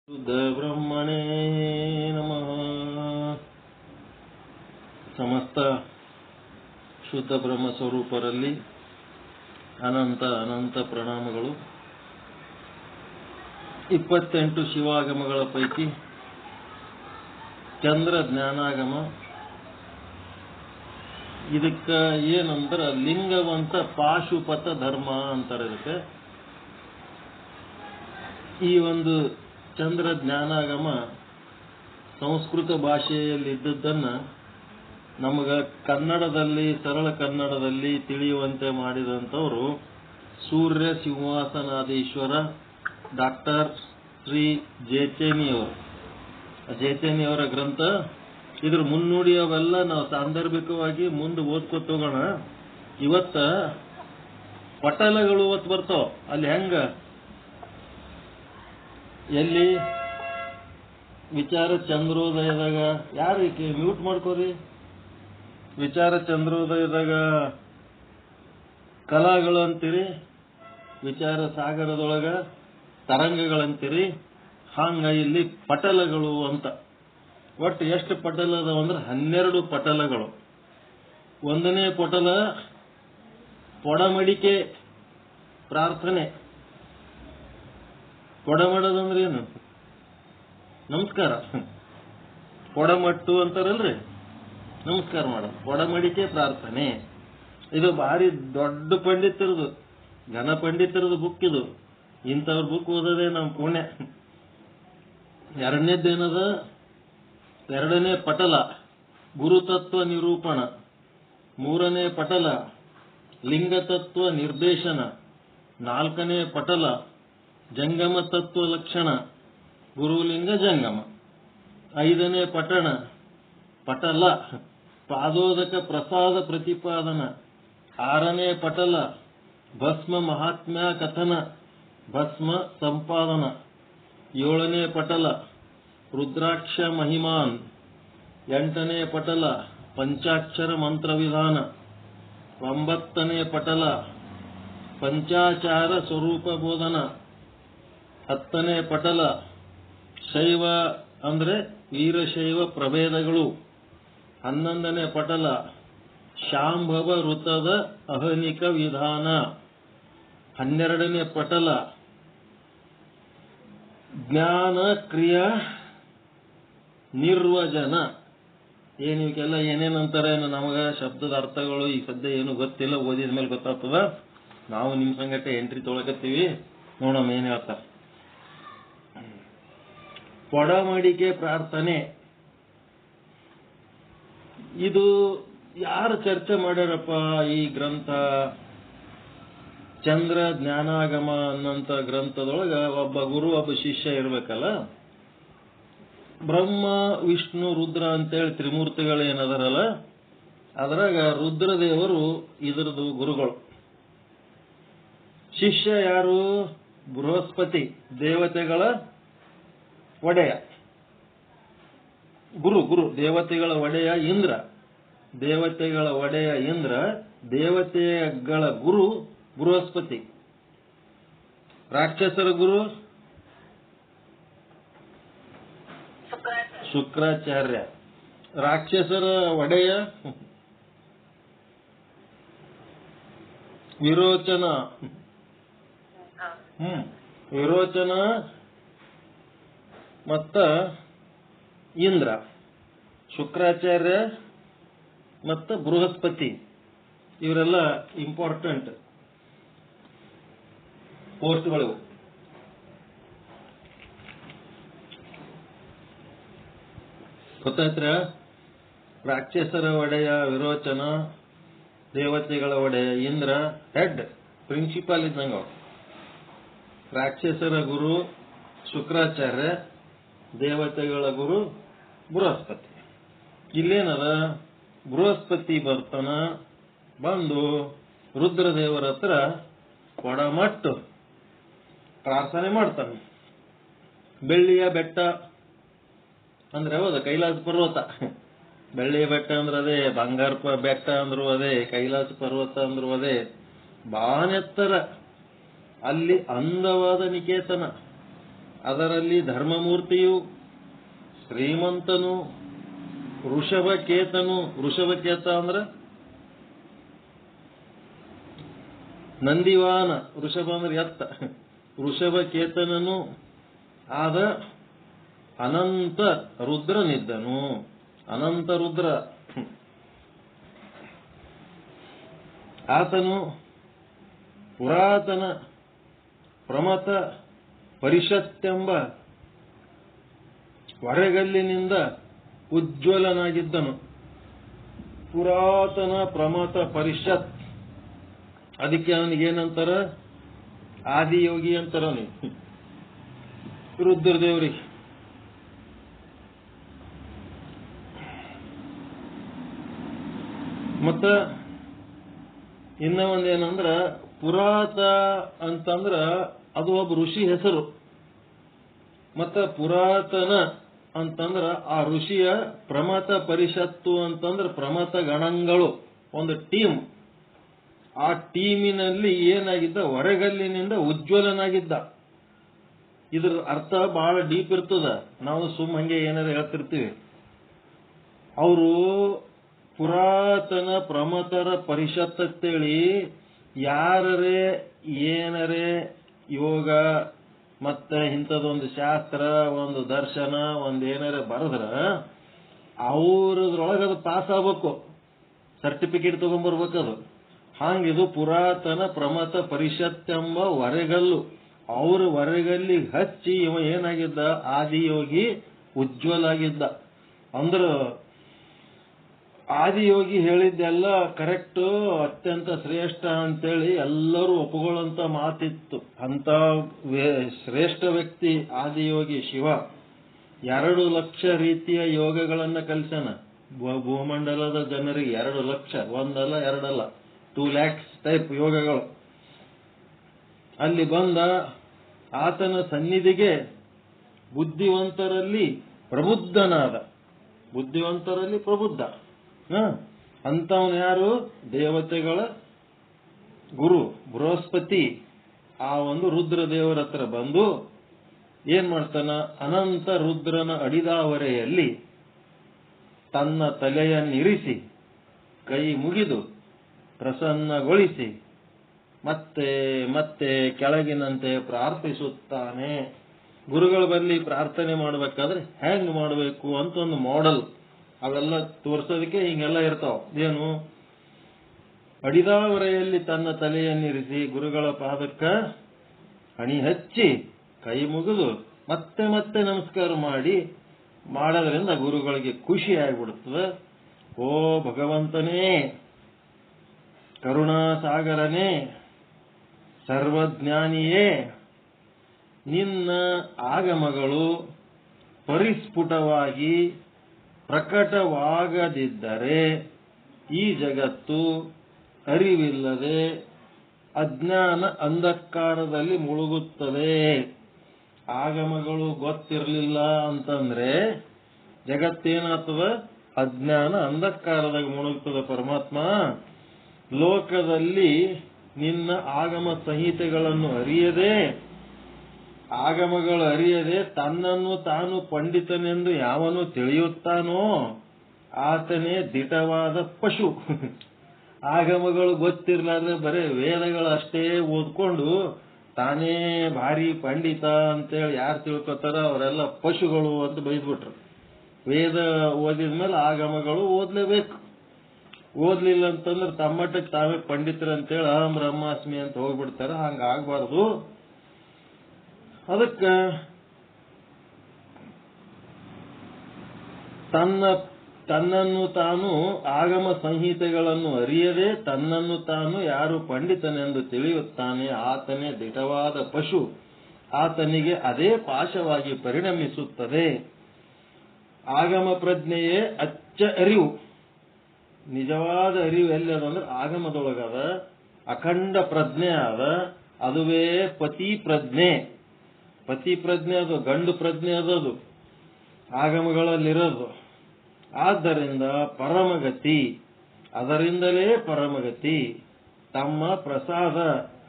ಶುದ್ಧ ಬ್ರಹ್ಮಣೇ ನಮಃ. ಸಮಸ್ತ ಶುದ್ಧ ಬ್ರಹ್ಮ ಸ್ವರೂಪರಲ್ಲಿ ಅನಂತ ಅನಂತ ಪ್ರಣಾಮಗಳು. 28 ಶಿವಾಗಮಗಳ ಪೈಕಿ ಚಂದ್ರ ಜ್ಞಾನಾಗಮ. ಇದಕ್ಕ ಏನಂದ್ರ ಲಿಂಗವಂತ ಪಾಶುಪತ ಧರ್ಮ ಅಂತಾರೆ. ಇದಕ್ಕೆ ಈ ಒಂದು ಚಂದ್ರ ಜ್ಞಾನಾಗಮ ಸಂಸ್ಕೃತ ಭಾಷೆಯಲ್ಲಿದ್ದದ್ದನ್ನು ನಮಗ ಕನ್ನಡದಲ್ಲಿ, ಸರಳ ಕನ್ನಡದಲ್ಲಿ ತಿಳಿಯುವಂತೆ ಮಾಡಿದಂಥವರು ಸೂರ್ಯ ಸಿಂಹಾಸನಾಧೀಶ್ವರ ಡಾಕ್ಟರ್ ಶ್ರೀ ಜೇಚೇನಿಯವರು. ಜೇಚೇನಿಯವರ ಗ್ರಂಥ. ಇದ್ರ ಮುನ್ನುಡಿ ಅವೆಲ್ಲ ನಾವು ಸಾಂದರ್ಭಿಕವಾಗಿ ಮುಂದೆ ಓದ್ಕೊತ ಹೋಗೋಣ. ಇವತ್ತ ಪಟಲಗಳು ಇವತ್ತು ಬರ್ತಾವ. ಅಲ್ಲಿ ಹೆಂಗ, ಎಲ್ಲಿ ವಿಚಾರ ಚಂದ್ರೋದಯದಾಗ, ಯಾರು ಮ್ಯೂಟ್ ಮಾಡ್ಕೋರಿ. ವಿಚಾರ ಚಂದ್ರೋದಯದಾಗ ಕಲಾಗಳು ಅಂತೀರಿ, ವಿಚಾರ ಸಾಗರದೊಳಗ ತರಂಗಗಳಂತೀರಿ. ಹಂಗ ಇಲ್ಲಿ ಪಟಲಗಳು ಅಂತ. ಒಟ್ಟು ಎಷ್ಟು ಪಟಲ ಅದಾವ ಅಂದ್ರೆ 12 ಪಟಲಗಳು. 1ನೇ ಪಟಲ ಪೊಡಮಡಿಕೆ ಪ್ರಾರ್ಥನೆ. ಪೊಡಮಡದಂದ್ರೆ ಏನು? ನಮಸ್ಕಾರ. ಪೊಡಮಟ್ಟು ಅಂತಾರಲ್ರಿ, ನಮಸ್ಕಾರ ಮಾಡೋದು. ಪೊಡಮಡಿಕೆ ಪ್ರಾರ್ಥನೆ. ಇದು ಭಾರಿ ದೊಡ್ಡ ಪಂಡಿತರದು, ಘನ ಪಂಡಿತರದು ಬುಕ್ ಇದು. ಇಂಥವ್ರ ಬುಕ್ ಓದೋದೇ ನಮ್ಮ ಪುಣ್ಯ. ಎರಡನೇದೇನದ? 2ನೇ ಪಟಲ ಗುರುತತ್ವ ನಿರೂಪಣ. 3ನೇ ಪಟಲ ಲಿಂಗತತ್ವ ನಿರ್ದೇಶನ. 4ನೇ ಪಟಲ ಜಂಗಮ ತತ್ವ ಲಕ್ಷಣ, ಗುರುಲಿಂಗ ಜಂಗಮ. 5ನೇ ಪಟಲ ಪಾದೋದಕ ಪ್ರಸಾದ ಪ್ರತಿಪಾದನ. 6ನೇ ಪಟಲ ಭಸ್ಮ ಮಹಾತ್ಮ್ಯ ಕಥನ, ಭಸ್ಮ ಸಂಪಾದನ. 7ನೇ ಪಟಲ ರುದ್ರಾಕ್ಷ ಮಹಿಮಾನ್. 8ನೇ ಪಟಲ ಪಂಚಾಕ್ಷರ ಮಂತ್ರ ವಿಧಾನ. 9ನೇ ಪಟಲ ಪಂಚಾಚಾರ ಸ್ವರೂಪ ಬೋಧನ. 10ನೇ ಪಟಲ ಶೈವ ಅಂದ್ರೆ ವೀರಶೈವ ಪ್ರಭೇದಗಳು. 11ನೇ ಪಟಲ ಶಾಂಭವ ಋತದ ಅಹನಿಕ ವಿಧಾನ. 12ನೇ ಪಟಲ ಜ್ಞಾನ ಕ್ರಿಯಾ ನಿರ್ವಚನ. ಇವಕ್ಕೆಲ್ಲ ಏನೇನಂತಾರೆ ನಮಗ ಶಬ್ದದ ಅರ್ಥಗಳು ಈ ಸದ್ಯ ಏನು ಗೊತ್ತಿಲ್ಲ, ಓದಿದ ಮೇಲೆ ಗೊತ್ತಾಗ್ತದ. ನಾವು ನಿಮ್ ಸಂಗಟ ಎಂಟ್ರಿ ತೊಳಕತ್ತೀವಿ, ನೋಡೋಣ ಏನ್ ಹೇಳ್ತಾರೆ. ಪೊಡಮಡಿಕೆ ಪ್ರಾರ್ಥನೆ ಇದು ಯಾರು ಚರ್ಚೆ ಮಾಡ್ಯಾರಪ್ಪ ಈ ಗ್ರಂಥ? ಚಂದ್ರ ಜ್ಞಾನಾಗಮ ಅನ್ನಂತ ಗ್ರಂಥದೊಳಗ ಒಬ್ಬ ಗುರು, ಒಬ್ಬ ಶಿಷ್ಯ ಇರ್ಬೇಕಲ್ಲ. ಬ್ರಹ್ಮ ವಿಷ್ಣು ರುದ್ರ ಅಂತೇಳಿ ತ್ರಿಮೂರ್ತಿಗಳು ಏನದಾರಲ್ಲ, ಅದ್ರಾಗ ರುದ್ರದೇವರು ಇದ್ರದ್ದು ಗುರುಗಳು. ಶಿಷ್ಯ ಯಾರು? ಬೃಹಸ್ಪತಿ, ದೇವತೆಗಳ ಒಡೆಯ. ಗುರು ದೇವತೆಗಳ ಒಡೆಯ ಇಂದ್ರ. ದೇವತೆಗಳ ಒಡೆಯ ಇಂದ್ರ, ದೇವತೆಗಳ ಗುರು ಬೃಹಸ್ಪತಿ. ರಾಕ್ಷಸರ ಗುರು ಶುಕ್ರಾಚಾರ್ಯ. ರಾಕ್ಷಸರ ಒಡೆಯ ವಿರೋಚನ. ವಿರೋಚನ ಮತ್ತ ಇಂದ್ರ. ಶುಕ್ರಾಚಾರ್ಯ ಮತ್ತು ಬೃಹಸ್ಪತಿ ಇವರೆಲ್ಲ ಇಂಪಾರ್ಟೆಂಟ್ ಪೋಸ್ಟ್ಗಳು. ಗೊತ್ತಾಯ್ತ್ರ? ರಾಕ್ಷಸರ ಒಡೆಯ ವಿರೋಚನ, ದೇವತೆಗಳ ಒಡೆಯ ಇಂದ್ರ, ಹೆಡ್ ಪ್ರಿನ್ಸಿಪಾಲ್ ಇದ್ದಂಗ. ರಾಕ್ಷಸರ ಗುರು ಶುಕ್ರಾಚಾರ್ಯ, ದೇವತೆಗಳ ಗುರು ಬೃಹಸ್ಪತಿ. ಇಲ್ಲೇನದ? ಬೃಹಸ್ಪತಿ ಬರ್ತಾನ, ಬಂದು ರುದ್ರದೇವರ ಹತ್ರ ಕೊಡಮಟ್ಟು ಪ್ರಾರ್ಥನೆ ಮಾಡ್ತಾನೆ. ಬೆಳ್ಳಿಯ ಬೆಟ್ಟ ಅಂದ್ರೆ ಹೌದ, ಕೈಲಾಸ ಪರ್ವತ. ಬೆಳ್ಳಿಯ ಬೆಟ್ಟ ಅಂದ್ರೆ ಅದೇ, ಬಂಗಾರ ಬೆಟ್ಟ ಅಂದ್ರು ಅದೇ, ಕೈಲಾಸ ಪರ್ವತ ಅಂದ್ರು ಅದೇ. ಬಾನೆತ್ತರ ಅಲ್ಲಿ ಅಂದವಾದ ನಿಕೇತನ. ಅದರಲ್ಲಿ ಧರ್ಮಮೂರ್ತಿಯು, ಶ್ರೀಮಂತನು, ವೃಷಭಕೇತನು. ವೃಷಭಕೇತ ಅಂದ್ರೆ ನಂದಿವಾನ, ವೃಷಭ ಅಂದ್ರೆ ಎತ್ತ. ವೃಷಭಕೇತನನು ಆದ ಅನಂತ ರುದ್ರನಿದ್ದನು. ಅನಂತ ರುದ್ರ ಆತನು ಪುರಾತನ ಪ್ರಮಥ ಪರಿಷತ್ತೆಂಬ ಹೊರಗಲ್ಲಿನಿಂದ ಉಜ್ವಲನಾಗಿದ್ದನು. ಪುರಾತನ ಪ್ರಮಥ ಪರಿಷತ್, ಅದಕ್ಕೆ ಅವನಿಗೇನಂತಾರ? ಆದಿಯೋಗಿ ಅಂತಾರ ಅವನಿಗೆ, ರುದ್ರದೇವರಿಗೆ. ಮತ್ತ ಇನ್ನ ಒಂದೇನಂದ್ರ, ಪುರಾತ ಅಂತಂದ್ರ ಅದು ಒಬ್ಬ ಋಷಿ ಹೆಸರು. ಮತ್ತ ಪುರಾತನ ಅಂತಂದ್ರ ಆ ಋಷಿಯ ಪ್ರಮಥ ಪರಿಷತ್ತು ಅಂತಂದ್ರ ಪ್ರಮಥ ಗಣಗಳು, ಒಂದು ಟೀಮ್. ಆ ಟೀಮಿನಲ್ಲಿ ಏನಾಗಿದ್ದ? ಹೊರಗಲ್ಲಿನಿಂದ ಉಜ್ವಲನಾಗಿದ್ದ. ಇದ್ರ ಅರ್ಥ ಬಹಳ ಡೀಪ್ ಇರ್ತದ, ನಾವು ಹಂಗೆ ಏನಾರ ಹೇಳ್ತಿರ್ತೀವಿ. ಅವರು ಪುರಾತನ ಪ್ರಮಥರ ಪರಿಷತ್ ಅಂತೇಳಿ ಯಾರೇ ಏನರೇ ಯೋಗ ಮತ್ತೆ ಇಂಥದೊಂದು ಶಾಸ್ತ್ರ, ಒಂದು ದರ್ಶನ, ಒಂದು ಏನಾರ ಬರೆದ್ರ ಅವ್ರದ್ರೊಳಗೆ ಅದು ಪಾಸ್ ಆಗ್ಬೇಕು, ಸರ್ಟಿಫಿಕೇಟ್ ತಗೊಂಡ್ಬರ್ಬೇಕದು. ಹಾಗಿದು ಪುರಾತನ ಪ್ರಮಥ ಪರಿಷತ್ ಎಂಬ ಹೊರಗಲ್ಲು. ಅವ್ರ ಹೊರಗಲ್ಲಿಗೆ ಹಚ್ಚಿ ಇವ ಏನಾಗಿದ್ದ? ಆದಿಯೋಗಿ ಉಜ್ವಲಾಗಿದ್ದ. ಅಂದ್ರ ಆದಿಯೋಗಿ ಹೇಳಿದ್ದೆಲ್ಲ ಕರೆಕ್ಟ್, ಅತ್ಯಂತ ಶ್ರೇಷ್ಠ ಅಂತೇಳಿ ಎಲ್ಲರೂ ಒಪ್ಕೊಳ್ಳುವಂತ ಮಾತಿತ್ತು. ಅಂತ ಶ್ರೇಷ್ಠ ವ್ಯಕ್ತಿ ಆದಿಯೋಗಿ ಶಿವ. 2 ಲಕ್ಷ ರೀತಿಯ ಯೋಗಗಳನ್ನ ಕಲಿಸ್ಯಾನ ಭೂಮಂಡಲದ ಜನರಿಗೆ. 2 ಲಕ್ಷ, ಒಂದಲ್ಲ ಎರಡಲ್ಲ, 2 lakhs ಟೈಪ್ ಯೋಗಗಳು. ಅಲ್ಲಿ ಬಂದ ಆತನ ಸನ್ನಿಧಿಗೆ ಬುದ್ಧಿವಂತರಲ್ಲಿ ಪ್ರಬುದ್ಧನಾದ. ಬುದ್ಧಿವಂತರಲ್ಲಿ ಪ್ರಬುದ್ಧ ಅಂತವನು ಯಾರು? ದೇವತೆಗಳ ಗುರು ಬೃಹಸ್ಪತಿ. ಆ ಒಂದು ರುದ್ರ ದೇವರ ಹತ್ರ ಬಂದು ಏನ್ ಮಾಡ್ತಾನ? ಅನಂತ ರುದ್ರನ ಅಡಿದಾವರೆಯಲ್ಲಿ ತನ್ನ ತಲೆಯನ್ನಿರಿಸಿ ಕೈ ಮುಗಿದು ಪ್ರಸನ್ನಗೊಳಿಸಿ ಮತ್ತೆ ಮತ್ತೆ ಕೆಳಗಿನಂತೆ ಪ್ರಾರ್ಥಿಸುತ್ತಾನೆ. ಗುರುಗಳ ಬಳಿ ಪ್ರಾರ್ಥನೆ ಮಾಡಬೇಕಾದ್ರೆ ಹೆಂಗ್ ಮಾಡಬೇಕು ಅಂತ ಒಂದು ಮಾಡೆಲ್ ಅವೆಲ್ಲ ತೋರ್ಸೋದಕ್ಕೆ ಹಿಂಗೆಲ್ಲ ಇರ್ತಾವ. ಏನು? ಅಡಿದಾವರೆಯಲ್ಲಿ ತನ್ನ ತಲೆಯನ್ನಿರಿಸಿ ಗುರುಗಳ ಪಾದಕ್ಕ ಹಣಿ ಹಚ್ಚಿ ಕೈ ಮುಗಿದು ಮತ್ತೆ ಮತ್ತೆ ನಮಸ್ಕಾರ ಮಾಡೋದ್ರಿಂದ ಗುರುಗಳಿಗೆ ಖುಷಿ ಆಗಿಬಿಡುತ್ತದೆ. ಓ ಭಗವಂತನೇ, ಕರುಣಾಸಾಗರನೇ, ಸರ್ವಜ್ಞಾನಿಯೇ, ನಿನ್ನ ಆಗಮಗಳು ಪರಿಸ್ಫುಟವಾಗಿ ಪ್ರಕಟವಾಗದಿದ್ದರೆ ಈ ಜಗತ್ತು ಅರಿವಿಲ್ಲದೆ ಅಜ್ಞಾನ ಅಂಧಕಾರದಲ್ಲಿ ಮುಳುಗುತ್ತದೆ. ಆಗಮಗಳು ಗೊತ್ತಿರಲಿಲ್ಲ ಅಂತಂದ್ರೆ ಜಗತ್ತೇನಾಗ್ತದ? ಅಜ್ಞಾನ ಅಂಧಕಾರದಾಗ ಮುಳುಗ್ತದ. ಪರಮಾತ್ಮ, ಲೋಕದಲ್ಲಿ ನಿನ್ನ ಆಗಮ ಸಂಹಿತೆಗಳನ್ನು ಅರಿಯದೆ, ಆಗಮಗಳು ಅರಿಯದೆ ತನ್ನನ್ನು ತಾನು ಪಂಡಿತನೆಂದು ಯಾವನು ತಿಳಿಯುತ್ತಾನೋ ಆತನೇ ದಿಟವಾದ ಪಶು. ಆಗಮಗಳು ಗೊತ್ತಿರ್ಲಾರ್ದೆ ಬರೇ ವೇದಗಳು ಅಷ್ಟೇ ಓದ್ಕೊಂಡು ತಾನೇ ಭಾರಿ ಪಂಡಿತ ಅಂತೇಳಿ ಯಾರು ತಿಳ್ಕೊತಾರ ಅವರೆಲ್ಲ ಪಶುಗಳು ಅಂತ ಬೈದ್ಬಿಟ್ರು. ವೇದ ಓದಿದ್ಮೇಲೆ ಆಗಮಗಳು ಓದ್ಲೇಬೇಕು. ಓದ್ಲಿಲ್ಲ ಅಂತಂದ್ರೆ ತಮ್ಮಟ್ಟಕ್ಕೆ ತಾವೇ ಪಂಡಿತರಂತೇಳಿ ಅಹಂ ಬ್ರಹ್ಮಾಸ್ಮಿ ಅಂತ ಹೋಗ್ಬಿಡ್ತಾರ. ಹಂಗ ಆಗ್ಬಾರ್ದು. ಅದಕ್ಕ ತನ್ನನ್ನು ತಾನು ಆಗಮ ಸಂಹಿತೆಗಳನ್ನು ಅರಿಯದೆ ತನ್ನನ್ನು ತಾನು ಯಾರು ಪಂಡಿತನೆಂದು ತಿಳಿಯುತ್ತಾನೆ ಆತನೇ ದಿಟವಾದ ಪಶು. ಆತನಿಗೆ ಅದೇ ಪಾಶವಾಗಿ ಪರಿಣಮಿಸುತ್ತದೆ. ಆಗಮ ಪ್ರಜ್ಞೆಯೇ ಅಚ್ಚ ಅರಿವು. ನಿಜವಾದ ಅರಿವು ಎಲ್ಲಿ ಅದಂದ್ರೆ ಆಗಮದೊಳಗದ. ಅಖಂಡ ಪ್ರಜ್ಞೆ ಅದ, ಅದುವೇ ಪತಿ ಪ್ರಜ್ಞೆ. ಪತಿ ಪ್ರಜ್ಞೆ ಅದು, ಗಂಡು ಪ್ರಜ್ಞೆ ಅದದು ಆಗಮಗಳಲ್ಲಿರೋದು. ಆದ್ದರಿಂದ ಪರಮಗತಿ, ಅದರಿಂದಲೇ ಪರಮಗತಿ. ತಮ್ಮ ಪ್ರಸಾದ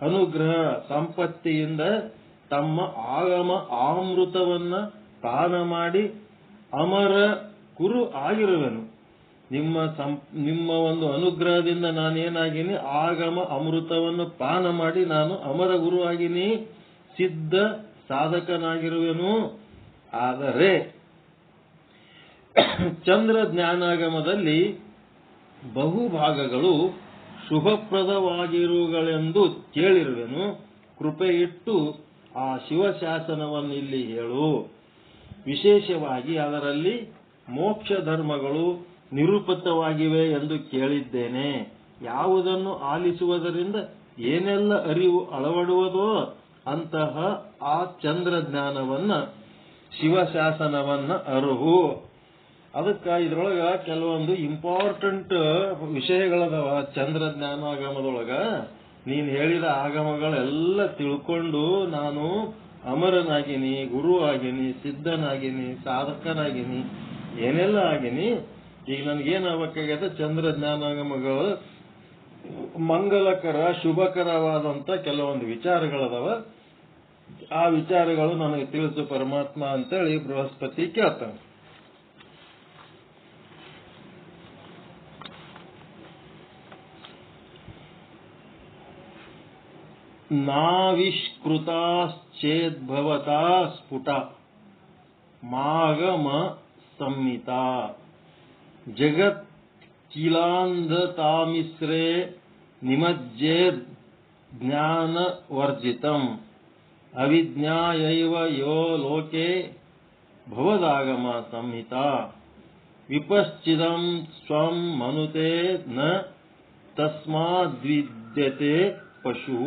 ಅನುಗ್ರಹ ಸಂಪತ್ತಿಯಿಂದ ತಮ್ಮ ಆಗಮ ಅಮೃತವನ್ನ ಪಾನ ಮಾಡಿ ಅಮರ ಕುರು ಆಗಿರುವೆನು. ನಿಮ್ಮ ಒಂದು ಅನುಗ್ರಹದಿಂದ ನಾನೇನಾಗಿನಿ, ಆಗಮ ಅಮೃತವನ್ನು ಪಾನ ಮಾಡಿ ನಾನು ಅಮರ ಗುರು ಆಗಿನಿ, ಸಿದ್ಧ ಸಾಧಕನಾಗಿರುವೆನು. ಆದರೆ ಚಂದ್ರ ಜ್ಞಾನಾಗಮದಲ್ಲಿ ಬಹುಭಾಗಗಳು ಶುಭಪ್ರದವಾಗಿರುವುಗಳೆಂದು ಕೇಳಿರುವೆನು. ಕೃಪೆ ಇಟ್ಟು ಆ ಶಿವಶಾಸನವನ್ನು ಇಲ್ಲಿ ಹೇಳು. ವಿಶೇಷವಾಗಿ ಅದರಲ್ಲಿ ಮೋಕ್ಷ ಧರ್ಮಗಳು ನಿರೂಪಿತವಾಗಿವೆ ಎಂದು ಕೇಳಿದ್ದೇನೆ. ಯಾವುದನ್ನು ಆಲಿಸುವುದರಿಂದ ಏನೆಲ್ಲ ಅರಿವು ಅಳವಡುವುದೋ ಅಂತಹ ಆ ಚಂದ್ರ ಜ್ಞಾನವನ್ನ ಶಿವಶಾಸನವನ್ನ ಅರುಹು. ಅದಕ್ಕೆ ಇದ್ರೊಳಗ ಕೆಲವೊಂದು ಇಂಪಾರ್ಟೆಂಟ್ ವಿಷಯಗಳದವ. ಚಂದ್ರ ಜ್ಞಾನಾಗಮದೊಳಗ ನೀನ್ ಹೇಳಿದ ಆಗಮಗಳೆಲ್ಲ ತಿಳ್ಕೊಂಡು ನಾನು ಅಮರನಾಗಿನಿ, ಗುರು ಆಗಿನಿ, ಸಿದ್ಧನಾಗಿನಿ, ಸಾಧಕನಾಗಿನಿ, ಏನೆಲ್ಲ ಆಗಿನಿ. ಈಗ ನನ್ಗೇನಾಗಬೇಕಾಗ್ಯದ, ಚಂದ್ರ ಜ್ಞಾನಾಗಮಗಳು ಮಂಗಲಕರ ಶುಭಕರವಾದಂತ ಕೆಲವೊಂದು ವಿಚಾರಗಳದವ. ಆ ವಿಚಾರಗಳು ನನಗೆ ತಿಳಿಸು ಪರಮಾತ್ಮ ಅಂತೇಳಿ ಬೃಹಸ್ಪತಿ ಕೇಳ್ತಾನೆ. ನಾವಿಷ್ಕೃತಾಶ್ಚೇದ್ಭವತಾ ಸ್ಫುಟ ಮಾಗಮ ಸಂಹಿತಾ ಜಗತ್ ಕಿಲಾಂಧತಾಮಿಶ್ರೇ ನಿಮಜ್ಜೇದ್ ಜ್ಞಾನವರ್ಜಿತಂ ಅವಿಜ್ಞಾಯೈವ ಯೋ ಲೋಕೆ ಭವದಾಗಮ ಸಂಹಿತಾ ವಿಪಶ್ಚಿದಂ ಸ್ವಂ ಮನುತೆ ನ ತಸ್ಮಾದ್ವಿದ್ಯತೆ ಪಶು.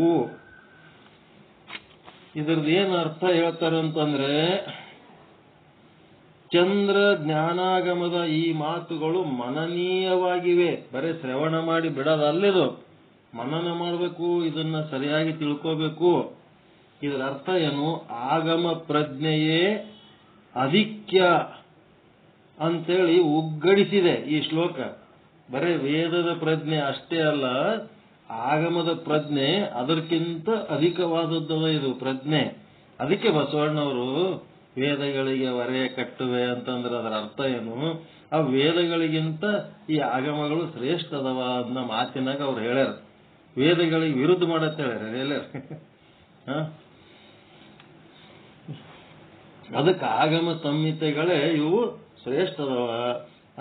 ಇದ್ರದ್ದು ಏನು ಅರ್ಥ ಹೇಳ್ತಾರಂತಂದ್ರೆ, ಚಂದ್ರ ಜ್ಞಾನಾಗಮದ ಈ ಮಾತುಗಳು ಮನನೀಯವಾಗಿವೆ. ಬರೀ ಶ್ರವಣ ಮಾಡಿ ಬಿಡೋದಲ್ಲಿದು, ಮನನ ಮಾಡಬೇಕು, ಇದನ್ನ ಸರಿಯಾಗಿ ತಿಳ್ಕೋಬೇಕು. ಇದರ ಅರ್ಥ ಏನು? ಆಗಮ ಪ್ರಜ್ಞೆಯೇ ಅಧಿಕ್ಯ ಅಂತೇಳಿ ಉಗ್ಗಡಿಸಿದೆ ಈ ಶ್ಲೋಕ. ಬರೇ ವೇದದ ಪ್ರಜ್ಞೆ ಅಷ್ಟೇ ಅಲ್ಲ, ಆಗಮದ ಪ್ರಜ್ಞೆ ಅದಕ್ಕಿಂತ ಅಧಿಕವಾದದ್ದು ಇದು ಪ್ರಜ್ಞೆ. ಅದಕ್ಕೆ ಬಸವಣ್ಣವರು ವೇದಗಳಿಗೆ ಹೊರೆ ಕಟ್ಟುವೆ ಅಂತಂದ್ರೆ ಅದರ ಅರ್ಥ ಏನು? ಆ ವೇದಗಳಿಗಿಂತ ಈ ಆಗಮಗಳು ಶ್ರೇಷ್ಠ ಅದಾವ ಅನ್ನೋ ಮಾತಿನಾಗ ಅವ್ರು ಹೇಳ್ಯಾರ. ವೇದಗಳಿಗೆ ವಿರುದ್ಧ ಮಾಡತ್ತ ಹೇಳ್ಯಾರ. ಅದಕ್ಕೆ ಆಗಮ ಸಂಹಿತೆಗಳೇ ಇವು ಶ್ರೇಷ್ಠ ಅದಾವ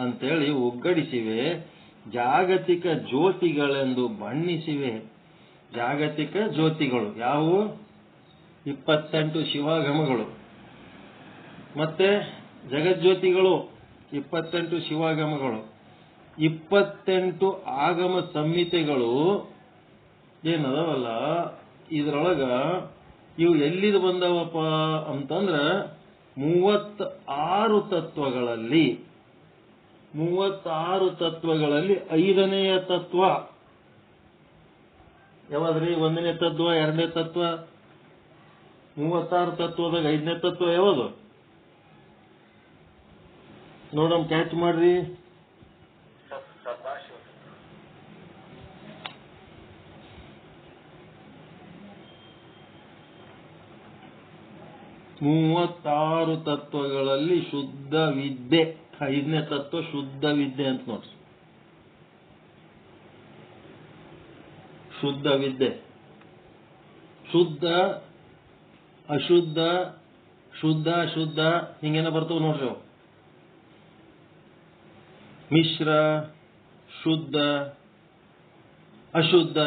ಅಂತೇಳಿ ಉಗ್ಗಡಿಸಿವೆ. ಜಾಗತಿಕ ಜ್ಯೋತಿಗಳೆಂದು ಬಣ್ಣಿಸಿವೆ. ಜಾಗತಿಕ ಜ್ಯೋತಿಗಳು ಯಾವುವು? 28 ಶಿವಾಗಮಗಳು. ಮತ್ತೆ ಜಗಜ್ಯೋತಿಗಳು 28 ಶಿವಾಗಮಗಳು. 28 ಆಗಮ ಸಂಹಿತೆಗಳು ಏನದವಲ್ಲ, ಇದ್ರೊಳಗ ಇವು ಎಲ್ಲಿದು ಬಂದವಪ್ಪ ಅಂತಂದ್ರ 36 ತತ್ವಗಳಲ್ಲಿ 5ನೆಯ ತತ್ವ ಯಾವಾದ್ರಿ? 1ನೇ ತತ್ವ, 2ನೇ ತತ್ವ, 36 ತತ್ವದಾಗ 5ನೇ ತತ್ವ ಯಾವುದು ನೋಡಮ್, ಕ್ಯಾಚ್ ಮಾಡ್ರಿ. ಮೂವತ್ತಾರು ತತ್ವಗಳಲ್ಲಿ ಶುದ್ಧ ವಿದ್ಯೆ 5ನೇ ತತ್ವ ಶುದ್ಧ ವಿದ್ಯೆ ಅಂತ ನೋಡ್ರಿ. ಶುದ್ಧ ವಿದ್ಯೆ, ಶುದ್ಧ ಅಶುದ್ಧ, ಶುದ್ಧ ಅಶುದ್ಧ ಹಿಂಗೇನ ಬರ್ತಾವ ನೋಡ್ರಿ ಅವು. ಮಿಶ್ರ, ಶುದ್ಧ, ಅಶುದ್ಧ.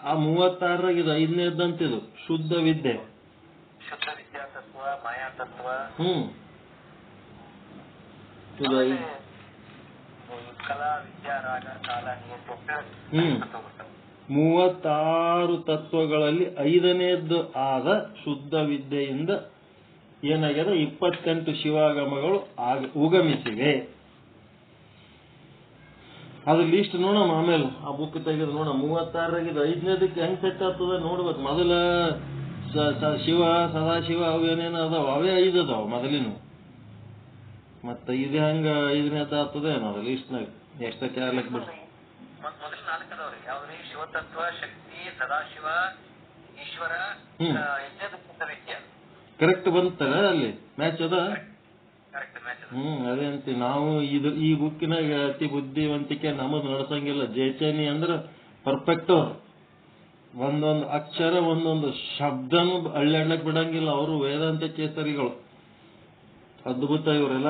ಆ 36ರಾಗ ಇದು 5ನೇದಂತಿದು ಶುದ್ಧ ವಿದ್ಯೆ. ಶುದ್ಧ ವಿದ್ಯಾ ತತ್ವ, ಮಾಯಾ ತತ್ವ. ಕಲಾ, ವಿದ್ಯಾ, ರಾಗ, ಕಾಲ, ನಿಯತ. 36 ತತ್ವಗಳಲ್ಲಿ 5ನೇದ್ದು ಆದ ಶುದ್ಧ ವಿದ್ಯೆಯಿಂದ ಏನಾಗ್ಯದ 28 ಶಿವಾಗಮಗಳು ಉಗಮಿಸಿವೆ. ಅದು ಲಿಸ್ಟ್ ನೋಡಮ್ಮ, ಆಮೇಲೆ ಆ ಬುಕ್ ತೆಗೆದು ನೋಡ. 36ರಾಗಿದ್ದು 5ನೇದಕ್ಕೆ ಹೆಂಗ್ ಸೆಟ್ ಆಗ್ತದ ನೋಡ್ಬೇಕು. ಮೊದಲ ಶಿವ, ಸದಾಶಿವ ಅವು ಏನೇನು ಅದಾವ ಅವೇ 5 ಅದಾವ ಮೊದಲಿನ. ಮತ್ತ ಇದು ಹೆಂಗ 5ನೇದ ಆಗ್ತದೆ ಅನ್ನೋದು ಲಿಸ್ಟ್ನಾಗ ಎಷ್ಟ ಕೇರ್ಲೆಕ್ ಬಿಡ್ರಿ. ಮೊದಲು 4 ಅದಾವ್ರಿ. ಯಾವ್ರಿ? ಶಿವತತ್ವ, ಶಕ್ತಿ, ಸದಾಶಿವ, ಈಶ್ವರ ಯಜ್ಞದ ಶುದ್ಧ ವಿದ್ಯಾ. ಕರೆಕ್ಟ್ ಬಂತಲ್ಲ ಅಲ್ಲಿ ಮ್ಯಾಚ್ ಅದ. Correct match. ಅದೇ ಅಂತೀವಿ ನಾವು. ಈ ಬುಕ್ಕಿನಾಗ ಅತಿ ಬುದ್ಧಿವಂತಿಕೆ ನಮ್ಮದು ನಡ್ಸಂಗಿಲ್ಲ. ಜಯಚನಿ ಅಂದ್ರೆ ಪರ್ಫೆಕ್ಟ್ ಅವ್ರು. ಒಂದೊಂದು ಅಕ್ಷರ ಒಂದೊಂದು ಶಬ್ದನೂ ಅಳ್ಳಾಡ್ಲಕ್ ಬಿಡಂಗಿಲ್ಲ. ಅವರು ವೇದಾಂತ ಕೇಸರಿಗಳು, ಅದ್ಭುತ ಇವರೆಲ್ಲ.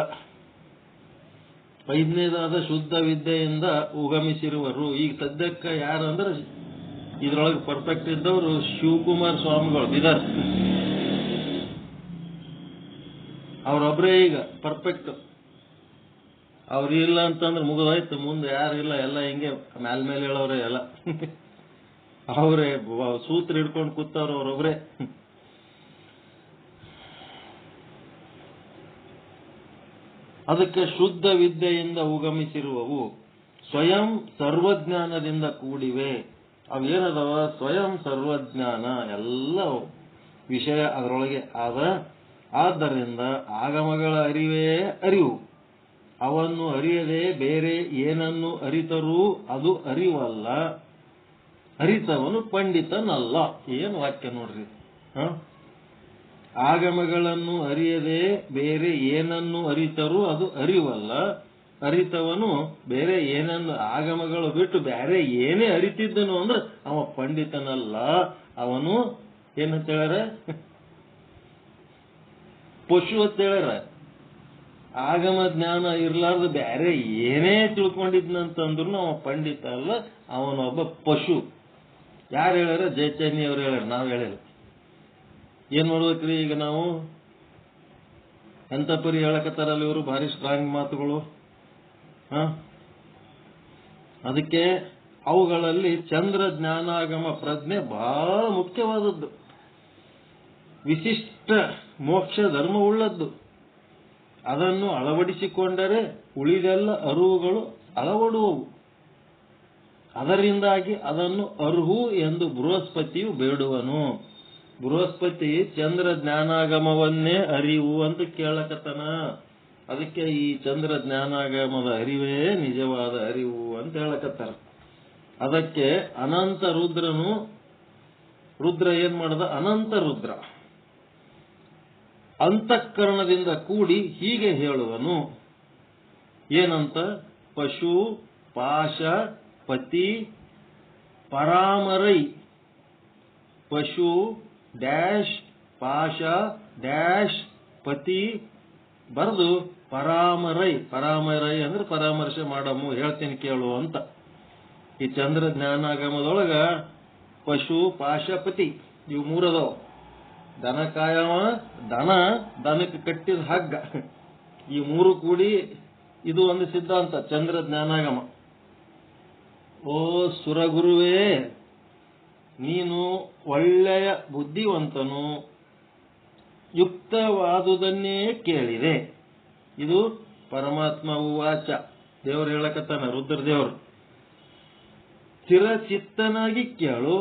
5ನೇದಾದ ಶುದ್ಧ ವಿದ್ಯೆಯಿಂದ ಉಗಮಿಸಿರುವರು. ಈಗ ಸದ್ಯಕ್ಕೆ ಯಾರು ಅಂದ್ರೆ ಇದ್ರೊಳಗೆ ಪರ್ಫೆಕ್ಟ್ ಇದ್ದವರು ಶಿವಕುಮಾರ್ ಸ್ವಾಮಿಗಳು ಬಿದರ್. ಅವ್ರೊಬ್ರೇ ಈಗ ಪರ್ಫೆಕ್ಟ್. ಅವ್ರು ಇಲ್ಲ ಅಂತಂದ್ರೆ ಮುಗಿದೋಯ್ತು, ಮುಂದೆ ಯಾರು ಇಲ್ಲ, ಎಲ್ಲ ಹಿಂಗೆ ಮೇಲೆ ಹೇಳೋರೆ ಎಲ್ಲ. ಅವರೇ ಸೂತ್ರ ಹಿಡ್ಕೊಂಡು ಕೂತವ್ರು ಅವ್ರೊಬ್ರೆ. ಅದಕ್ಕೆ ಶುದ್ಧ ವಿದ್ಯೆಯಿಂದ ಉಗಮಿಸಿರುವವು, ಸ್ವಯಂ ಸರ್ವಜ್ಞಾನದಿಂದ ಕೂಡಿವೆ. ಅವೇನದವ? ಸ್ವಯಂ ಸರ್ವಜ್ಞಾನ, ಎಲ್ಲ ವಿಷಯ ಅದರೊಳಗೆ ಆದ. ಆದ್ದರಿಂದ ಆಗಮಗಳ ಅರಿವೇ ಅರಿವು. ಅವನ್ನು ಅರಿಯದೆ ಬೇರೆ ಏನನ್ನು ಅರಿತರೂ ಅದು ಅರಿವಲ್ಲ. ಅರಿತವನು ಪಂಡಿತನಲ್ಲ. ಏನು ವಾಕ್ಯ ನೋಡ್ರಿ. ಆಗಮಗಳನ್ನು ಅರಿಯದೆ ಬೇರೆ ಏನನ್ನು ಅರಿತರೂ ಅದು ಅರಿವಲ್ಲ. ಅರಿತವನು ಬೇರೆ ಏನನ್ನು, ಆಗಮಗಳು ಬಿಟ್ಟು ಬೇರೆ ಏನೇ ಅರಿತಿದ್ದನು ಅಂದ್ರೆ ಅವ ಪಂಡಿತನಲ್ಲ. ಅವನು ಏನಂತ ಹೇಳ್ಯಾರ? ಪಶು ಅಂತ ಹೇಳ್ಯಾರ. ಆಗಮ ಜ್ಞಾನ ಇರ್ಲಾರ್ದು ಬೇರೆ ಏನೇ ತಿಳ್ಕೊಂಡಿದ್ನಂತಂದ್ರು ಅವ ಪಂಡಿತ ಅಲ್ಲ, ಅವನೊಬ್ಬ ಪಶು. ಯಾರು ಹೇಳ್ಯಾರ? ಜಯಚನ್ನಿ ಅವ್ರು ಹೇಳ್ಯಾರ, ನಾವ್ ಹೇಳಿಲ್ಲ. ಏನ್ ಮಾಡ್ಬೇಕ್ರಿ ಈಗ ನಾವು? ಎಂತ ಪರಿ ಹೇಳಕತ್ತಾರಲ್ಲ ಇವರು, ಭಾರಿ ಸ್ಟ್ರಾಂಗ್ ಮಾತುಗಳು. ಅದಕ್ಕೆ ಅವುಗಳಲ್ಲಿ ಚಂದ್ರ ಜ್ಞಾನಾಗಮ ಪ್ರಜ್ಞೆ ಬಹಳ ಮುಖ್ಯವಾದದ್ದು, ವಿಶಿಷ್ಟ ಮೋಕ್ಷ ಧರ್ಮವುಳ್ಳದ್ದು. ಅದನ್ನು ಅಳವಡಿಸಿಕೊಂಡರೆ ಉಳಿದೆಲ್ಲ ಅರಿವುಗಳು ಅಳವಡುವವು. ಅದರಿಂದಾಗಿ ಅದನ್ನು ಅರ್ಹು ಎಂದು ಬೃಹಸ್ಪತಿಯು ಬೇಡುವನು. ಬೃಹಸ್ಪತಿ ಚಂದ್ರ ಜ್ಞಾನಾಗಮವನ್ನೇ ಅರಿವು ಅಂತ ಕೇಳಕತ್ತನ. ಅದಕ್ಕೆ ಈ ಚಂದ್ರ ಜ್ಞಾನಾಗಮದ ಅರಿವೇ ನಿಜವಾದ ಅರಿವು ಅಂತ ಹೇಳಕತ್ತಾರ. ಅದಕ್ಕೆ ಅನಂತ ರುದ್ರನು, ರುದ್ರ ಏನ್ ಮಾಡದ? ಅನಂತ ರುದ್ರ ಅಂತಃಕರಣದಿಂದ ಕೂಡಿ ಹೀಗೆ ಹೇಳುವನು. ಏನಂತ? ಪಶು ಪಾಶ ಪತಿ ಪರಾಮರೈ. ಪಶು ಡ್ಯಾಶ್ ಪಾಶ ಡ್ಯಾಶ್ ಪತಿ ಬರೆದು ಪರಾಮರೈ. ಪರಾಮರೈ ಅಂದ್ರೆ ಪರಾಮರ್ಶೆ ಮಾಡಮು, ಹೇಳ್ತೀನಿ ಕೇಳು ಅಂತ. ಈ ಚಂದ್ರ ಜ್ಞಾನಾಗಮದೊಳಗ ಪಶು ಪಾಶ ಪತಿ ಇವು ಮೂರದವ. ದನ ಕಾಯವ, ದನಕ್ಕೆ ಕಟ್ಟಿದ ಹಗ್ಗ, ಈ ಮೂರು ಕೂಡಿ ಇದು ಒಂದು ಸಿದ್ಧಾಂತ ಚಂದ್ರ ಜ್ಞಾನಾಗಮ. ಓ ಸುರಗುರುವೇ, ನೀನು ಒಳ್ಳೆಯ ಬುದ್ಧಿವಂತನು, ಯುಕ್ತವಾದುದನ್ನೇ ಕೇಳಿದೆ. ಇದು ಪರಮಾತ್ಮ ವಾಚ, ದೇವರು ಹೇಳಕತ್ತಾನ, ರುದ್ರದೇವರು. ಸ್ಥಿರಚಿತ್ತನಾಗಿ ಕೇಳು,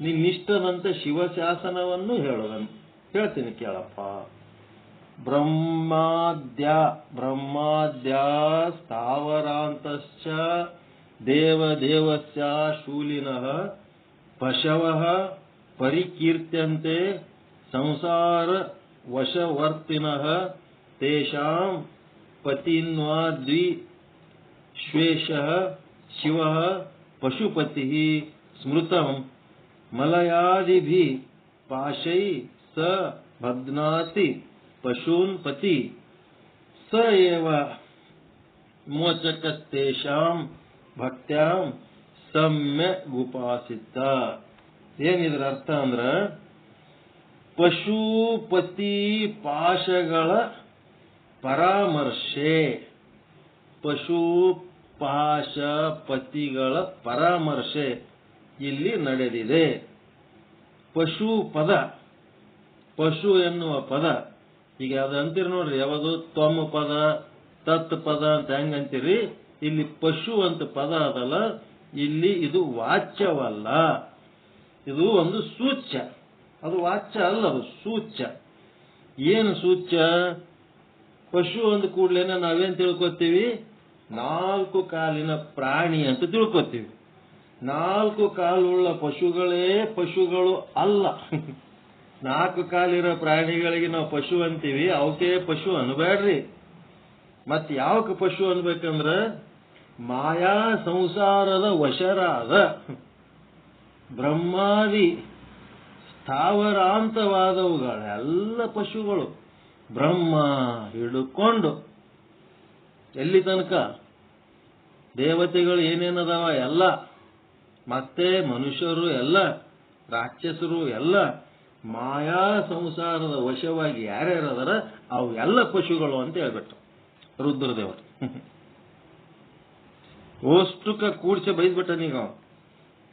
ನಿನ್ನಿಷ್ಟದಂತೆ ಶಿವಶಾಸನವನ್ನು ಹೇಳುವನು. ಹೇಳ್ತೀನಿ ಕೇಳಪ್ಪ. ಬ್ರಹ್ಮಾದ್ಯ ಸ್ಥಾವರಾಂತಶ್ಚ ದೇವದೇವಸ್ಯ ಶೂಲಿನಃ ಪಶವಃ ಪರಿಕೀರ್ತ್ಯಂತೆ ಸಂಸಾರ ವಶವರ್ತಿನಃ ತೇಷಾಂ ಪತಿನ್ವಾದ್ವಿಶ್ವೇಶಃ ಶಿವಃ ಪಶುಪತಿಃ ಸ್ಮೃತಂ ಮಲಯಾದಿಭಿಃ ಪಾಶೈ ಸ ಭಗ್ನಾತಿ ಪಶೂನ್ ಪತಿ ಸ ಏವ ಮೋಚಕಸ್ತೇಷಾಂ ಭಕ್ತ್ಯಾಂ ಸಮ್ಯಗುಪಾಸಿತ. ಏನಿದ್ರ ಅರ್ಥ ಅಂದ್ರ, ಪಶುಪತಿ ಪಾಶಗಳ ಪರಾಮರ್ಶೆ, ಪಶು ಪಾಶ ಪತಿಗಳ ಪರಾಮರ್ಶೆ ಇಲ್ಲಿ ನಡೆದಿದೆ. ಪಶು ಪದ, ಪಶು ಎನ್ನುವ ಪದ, ಈಗ ಅದು ಅಂತೀರಿ ನೋಡ್ರಿ, ಯಾವುದು ತ್ವಮ್ ಪದ ತತ್ ಪದ ಅಂತ ಹೆಂಗಂತೀರಿ, ಇಲ್ಲಿ ಪಶು ಅಂತ ಪದ ಅದಲ್ಲ, ಇಲ್ಲಿ ಇದು ವಾಚ್ಯವಲ್ಲ, ಇದು ಒಂದು ಸೂಚ್ಯ. ಅದು ವಾಚ್ಯ ಅಲ್ಲ, ಅದು ಸೂಚ್ಯ. ಏನು ಸೂಚ್ಯ? ಪಶು ಅಂದ ಕೂಡ್ಲೇನೆ ನಾವೇನ್ ತಿಳ್ಕೊತೀವಿ? 4 ಕಾಲಿನ ಪ್ರಾಣಿ ಅಂತ ತಿಳ್ಕೊತೀವಿ. 4 ಕಾಲುಳ್ಳ ಪಶುಗಳೇ ಪಶುಗಳು ಅಲ್ಲ. 4 ಕಾಲಿರೋ ಪ್ರಾಣಿಗಳಿಗೆ ನಾವು ಪಶು ಅಂತೀವಿ, ಅವಕ್ಕೆ ಪಶು ಅನ್ಬೇಡ್ರಿ. ಮತ್ ಯಾವಕ್ಕೆ ಪಶು ಅನ್ಬೇಕಂದ್ರ ಮಾಯಾ ಸಂಸಾರದ ವಶರಾದ ಬ್ರಹ್ಮಾದಿ ಸ್ಥಾವರಾಂತವಾದವುಗಳೆಲ್ಲ ಪಶುಗಳು. ಬ್ರಹ್ಮ ಹಿಡ್ಕೊಂಡು ಎಲ್ಲಿ ತನಕ ದೇವತೆಗಳು ಏನೇನದಾವ ಎಲ್ಲ, ಮತ್ತೆ ಮನುಷ್ಯರು ಎಲ್ಲ, ರಾಕ್ಷಸರು ಎಲ್ಲ ಮಾಯಾ ಸಂಸಾರದ ವಶವಾಗಿ ಯಾರ್ಯಾರದಾರ ಅವು ಎಲ್ಲ ಪಶುಗಳು ಅಂತ ಹೇಳ್ಬಿಟ್ಟು ರುದ್ರದೇವರು. ಅಷ್ಟಕ್ಕ ಕೂಡ್ಸ ಬೈದ್ಬಿಟ್ಟ ನೀಗ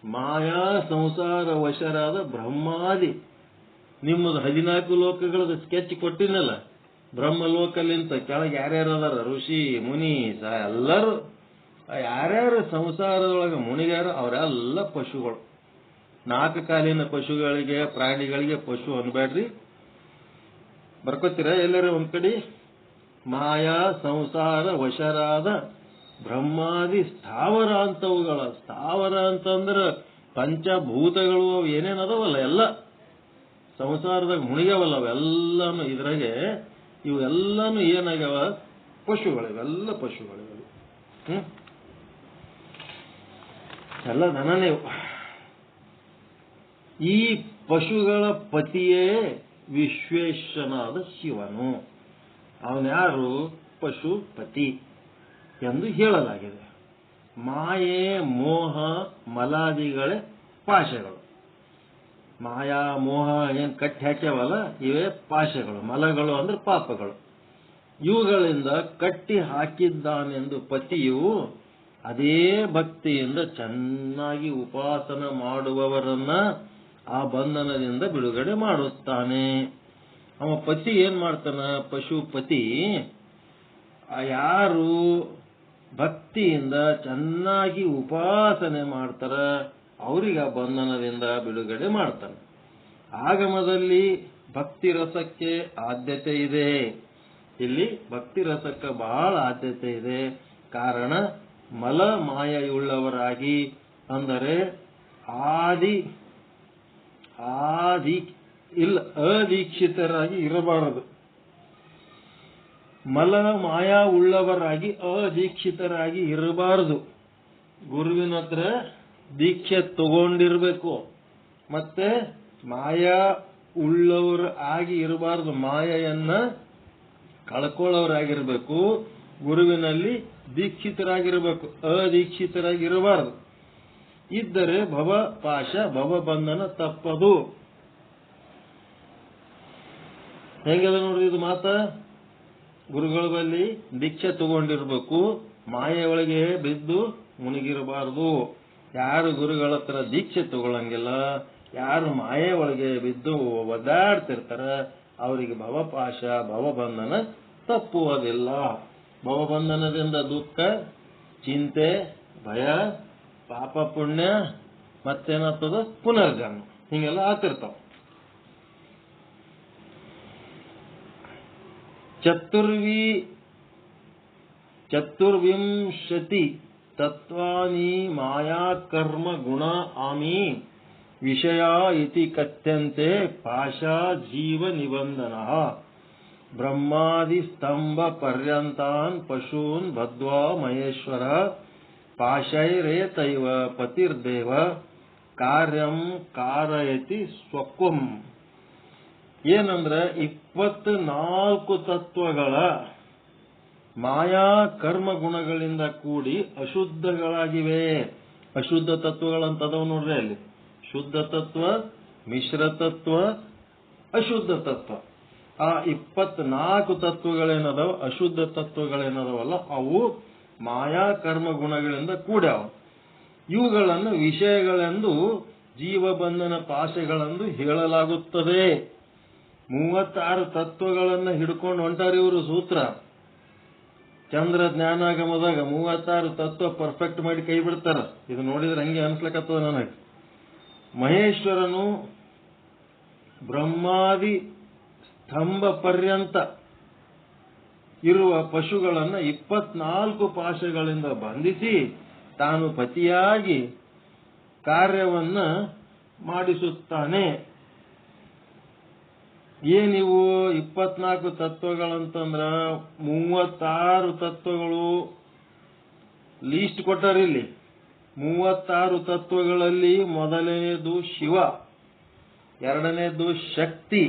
ಮಾಯಾ ಸಂಸಾರ ವಶರಾದ ಬ್ರಹ್ಮಾದಿ. ನಿಮ್ಮದು 14 ಲೋಕಗಳದ ಸ್ಕೆಚ್ ಕೊಟ್ಟಿನಲ್ಲ, ಬ್ರಹ್ಮಲೋಕಲಿಂತ ಕೆಳಗೆ ಯಾರ್ಯಾರು ಅದಾರ ಋಷಿ ಮುನಿ ಎಲ್ಲರೂ ಯಾರ್ಯಾರು ಸಂಸಾರದೊಳಗೆ ಮುನಿಗ್ಯಾರ ಅವರೆಲ್ಲ ಪಶುಗಳು. 4 ಕಾಲಿನ ಪಶುಗಳಿಗೆ ಪ್ರಾಣಿಗಳಿಗೆ ಪಶು ಅನ್ಬೇಡ್ರಿ. ಬರ್ಕೋತೀರ ಎಲ್ಲರೂ ಒಂದ್ ಕಡೆ. ಮಾಯಾ ಸಂಸಾರ ವಶರಾದ ಬ್ರಹ್ಮಾದಿ ಸ್ಥಾವರ ಅಂತವುಗಳ. ಸ್ಥಾವರ ಅಂತಂದ್ರ ಪಂಚಭೂತಗಳು ಏನೇನದವಲ್ಲ ಎಲ್ಲ ಸಂಸಾರದಾಗ ಮುಣಿಗ್ಯಾವಲ್ಲ ಅವೆಲ್ಲಾನು. ಇದ್ರಾಗೆ ಇವೆಲ್ಲಾನು ಏನಾಗ್ಯಾವ ಪಶುಗಳು, ಇವೆಲ್ಲ ಪಶುಗಳು. ಎಲ್ಲ ದನನೇ. ಈ ಪಶುಗಳ ಪತಿಯೇ ವಿಶ್ವೇಶ್ವರನಾದ ಶಿವನು. ಅವನ್ಯಾರು? ಪಶುಪತಿ ಎಂದು ಹೇಳಲಾಗಿದೆ. ಮಾಯೆ ಮೋಹ ಮಲಾದಿಗಳೇ ಪಾಶಗಳು. ಮಾಯಾ ಮೋಹ ಏನ್ ಕಟ್ಟಿ ಹಾಕ್ಯಾವಲ್ಲ ಇವೇ ಪಾಶಗಳು. ಮಲಗಳು ಅಂದ್ರೆ ಪಾಪಗಳು. ಇವುಗಳಿಂದ ಕಟ್ಟಿ ಹಾಕಿದ್ದಾನೆಂದು ಪತಿಯು ಅದೇ ಭಕ್ತಿಯಿಂದ ಚೆನ್ನಾಗಿ ಉಪಾಸನ ಮಾಡುವವರನ್ನ ಆ ಬಂಧನದಿಂದ ಬಿಡುಗಡೆ ಮಾಡುತ್ತಾನೆ. ಅವ ಪತಿ ಏನ್ ಮಾಡ್ತಾನ? ಪಶುಪತಿ ಯಾರು ಭಕ್ತಿಯಿಂದ ಚೆನ್ನಾಗಿ ಉಪಾಸನೆ ಮಾಡ್ತಾರ ಅವರಿಗೆ ಆ ಬಂಧನದಿಂದ ಬಿಡುಗಡೆ ಮಾಡ್ತಾನೆ. ಆಗಮದಲ್ಲಿ ಭಕ್ತಿ ರಸಕ್ಕೆ ಆದ್ಯತೆ ಇದೆ. ಇಲ್ಲಿ ಭಕ್ತಿ ರಸಕ್ಕೆ ಬಹಳ ಆದ್ಯತೆ ಇದೆ. ಕಾರಣ ಮಲ ಮಾಯೆಯುಳ್ಳವರಾಗಿ ಅಂದರೆ ಅದೀಕ್ಷಿತರಾಗಿ ಇರಬಾರದು. ಮಲ ಮಾಯಾ ಉಳ್ಳವರಾಗಿ ಅದೀಕ್ಷಿತರಾಗಿ ಇರಬಾರದು. ಗುರುವಿನ ಹತ್ರ ದೀಕ್ಷೆ ತಗೊಂಡಿರ್ಬೇಕು. ಮತ್ತೆ ಮಾಯಾ ಉಳ್ಳವರು ಆಗಿ ಇರಬಾರದು. ಮಾಯೆಯನ್ನ ಕಳ್ಕೊಳ್ಳೋರಾಗಿರ್ಬೇಕು. ಗುರುವಿನಲ್ಲಿ ದೀಕ್ಷಿತರಾಗಿರ್ಬೇಕು, ಅದೀಕ್ಷಿತರಾಗಿರಬಾರದು. ಇದ್ದರೆ ಭವ ಪಾಶ ಭವಬಂಧನ ತಪ್ಪದು. ಹೆಂಗದ ನೋಡ್ರಿ ಇದು ಮಾತ. ಗುರುಗಳ ಬಳಿ ದೀಕ್ಷೆ ತಗೊಂಡಿರ್ಬೇಕು, ಮಾಯೆ ಒಳಗೆ ಬಿದ್ದು ಮುನಿಗಿರಬಾರದು. ಯಾರು ಗುರುಗಳ ಹತ್ರ ದೀಕ್ಷೆ ತಗೊಳಂಗಿಲ್ಲ, ಯಾರು ಮಾಯೆ ಒಳಗೆ ಬಿದ್ದು ಒದ್ದಾಡ್ತಿರ್ತಾರ ಅವರಿಗೆ ಭವಪಾಶ ಭವಬಂಧನ ತಪ್ಪುವುದಿಲ್ಲ. ಭವಬಂಧನದಿಂದ ದುಃಖ, ಚಿಂತೆ, ಭಯ, ಪಾಪ ಪುಣ್ಯ, ಮತ್ತೇನಾಗ್ತದ ಪುನರ್ಜನ್ಮ, ಹಿಂಗೆಲ್ಲ ಆಗ್ತಿರ್ತಾವ. ಚತುರ್ವಿಂಶತಿ ತತ್ವಾನಿ ಮಾಯಾ ಕರ್ಮ ಗುಣ ಆಮಿ ವಿಷಯ ಇತಿ ಕಥ್ಯಂತೆ ಪಾಶಾ ಜೀವ ನಿಬಂಧನ ಬ್ರಹ್ಮಾದಿ ಸ್ತಂಭ ಪರ್ಯಂತಾನ್ ಪಶೂನ್ ಬದ್ವಾ ಮಹೇಶ್ವರ ಪಾಶೈರೇತೈವ ಪತಿರ್ದೇವ ಕಾರ್ಯಂ ಕಾರಯತಿ ಸ್ವಕ್ವಂ. ಏನಂದ್ರ 24 ತತ್ವಗಳ ಮಾಯಾ ಕರ್ಮ ಗುಣಗಳಿಂದ ಕೂಡಿ ಅಶುದ್ಧಗಳಾಗಿವೆ. ಅಶುದ್ಧ ತತ್ವಗಳಂತದವು ನೋಡ್ರಿ ಅಲ್ಲಿ. ಶುದ್ಧ ತತ್ವ, ಮಿಶ್ರ ತತ್ವ, ಅಶುದ್ಧ ತತ್ವ. ಆ 24 ತತ್ವಗಳೇನದವ, ಅಶುದ್ಧ ತತ್ವಗಳೇನದವಲ್ಲ ಅವು ಮಾಯಾ ಕರ್ಮ ಗುಣಗಳಿಂದ ಕೂಡ್ಯಾವ. ಇವುಗಳನ್ನು ವಿಷಯಗಳೆಂದು ಜೀವಬಂಧನ ಪಾಶಗಳೆಂದು ಹೇಳಲಾಗುತ್ತದೆ. 36 ತತ್ವಗಳನ್ನು ಹಿಡ್ಕೊಂಡು ಹೊಂಟಾರ ಇವರು ಸೂತ್ರ. ಚಂದ್ರ ಜ್ಞಾನಾಗಮದಾಗ 36 ತತ್ವ ಪರ್ಫೆಕ್ಟ್ ಮಾಡಿ ಕೈ ಬಿಡ್ತಾರ. ಇದು ನೋಡಿದ್ರೆ ಹಂಗೆ ಅನ್ಸ್ಲಕತ್ತದ ನನಗೆ. ಮಹೇಶ್ವರನು ಬ್ರಹ್ಮಾದಿ ಸ್ತಂಭ ಪರ್ಯಂತ ಇರುವ ಪಶುಗಳನ್ನು 24 ಪಾಶಗಳಿಂದ ಬಂಧಿಸಿ ತಾನು ಪತಿಯಾಗಿ ಕಾರ್ಯವನ್ನ ಮಾಡಿಸುತ್ತಾನೆ. ಏನಿವು 24 ತತ್ವಗಳಂತಂದ್ರ 36 ತತ್ವಗಳು ಲೀಸ್ಟ್ ಕೊಟ್ಟಾರ. ಇಲ್ಲಿ 36 ತತ್ವಗಳಲ್ಲಿ ಮೊದಲನೇದು ಶಿವ, ಎರಡನೇದು ಶಕ್ತಿ,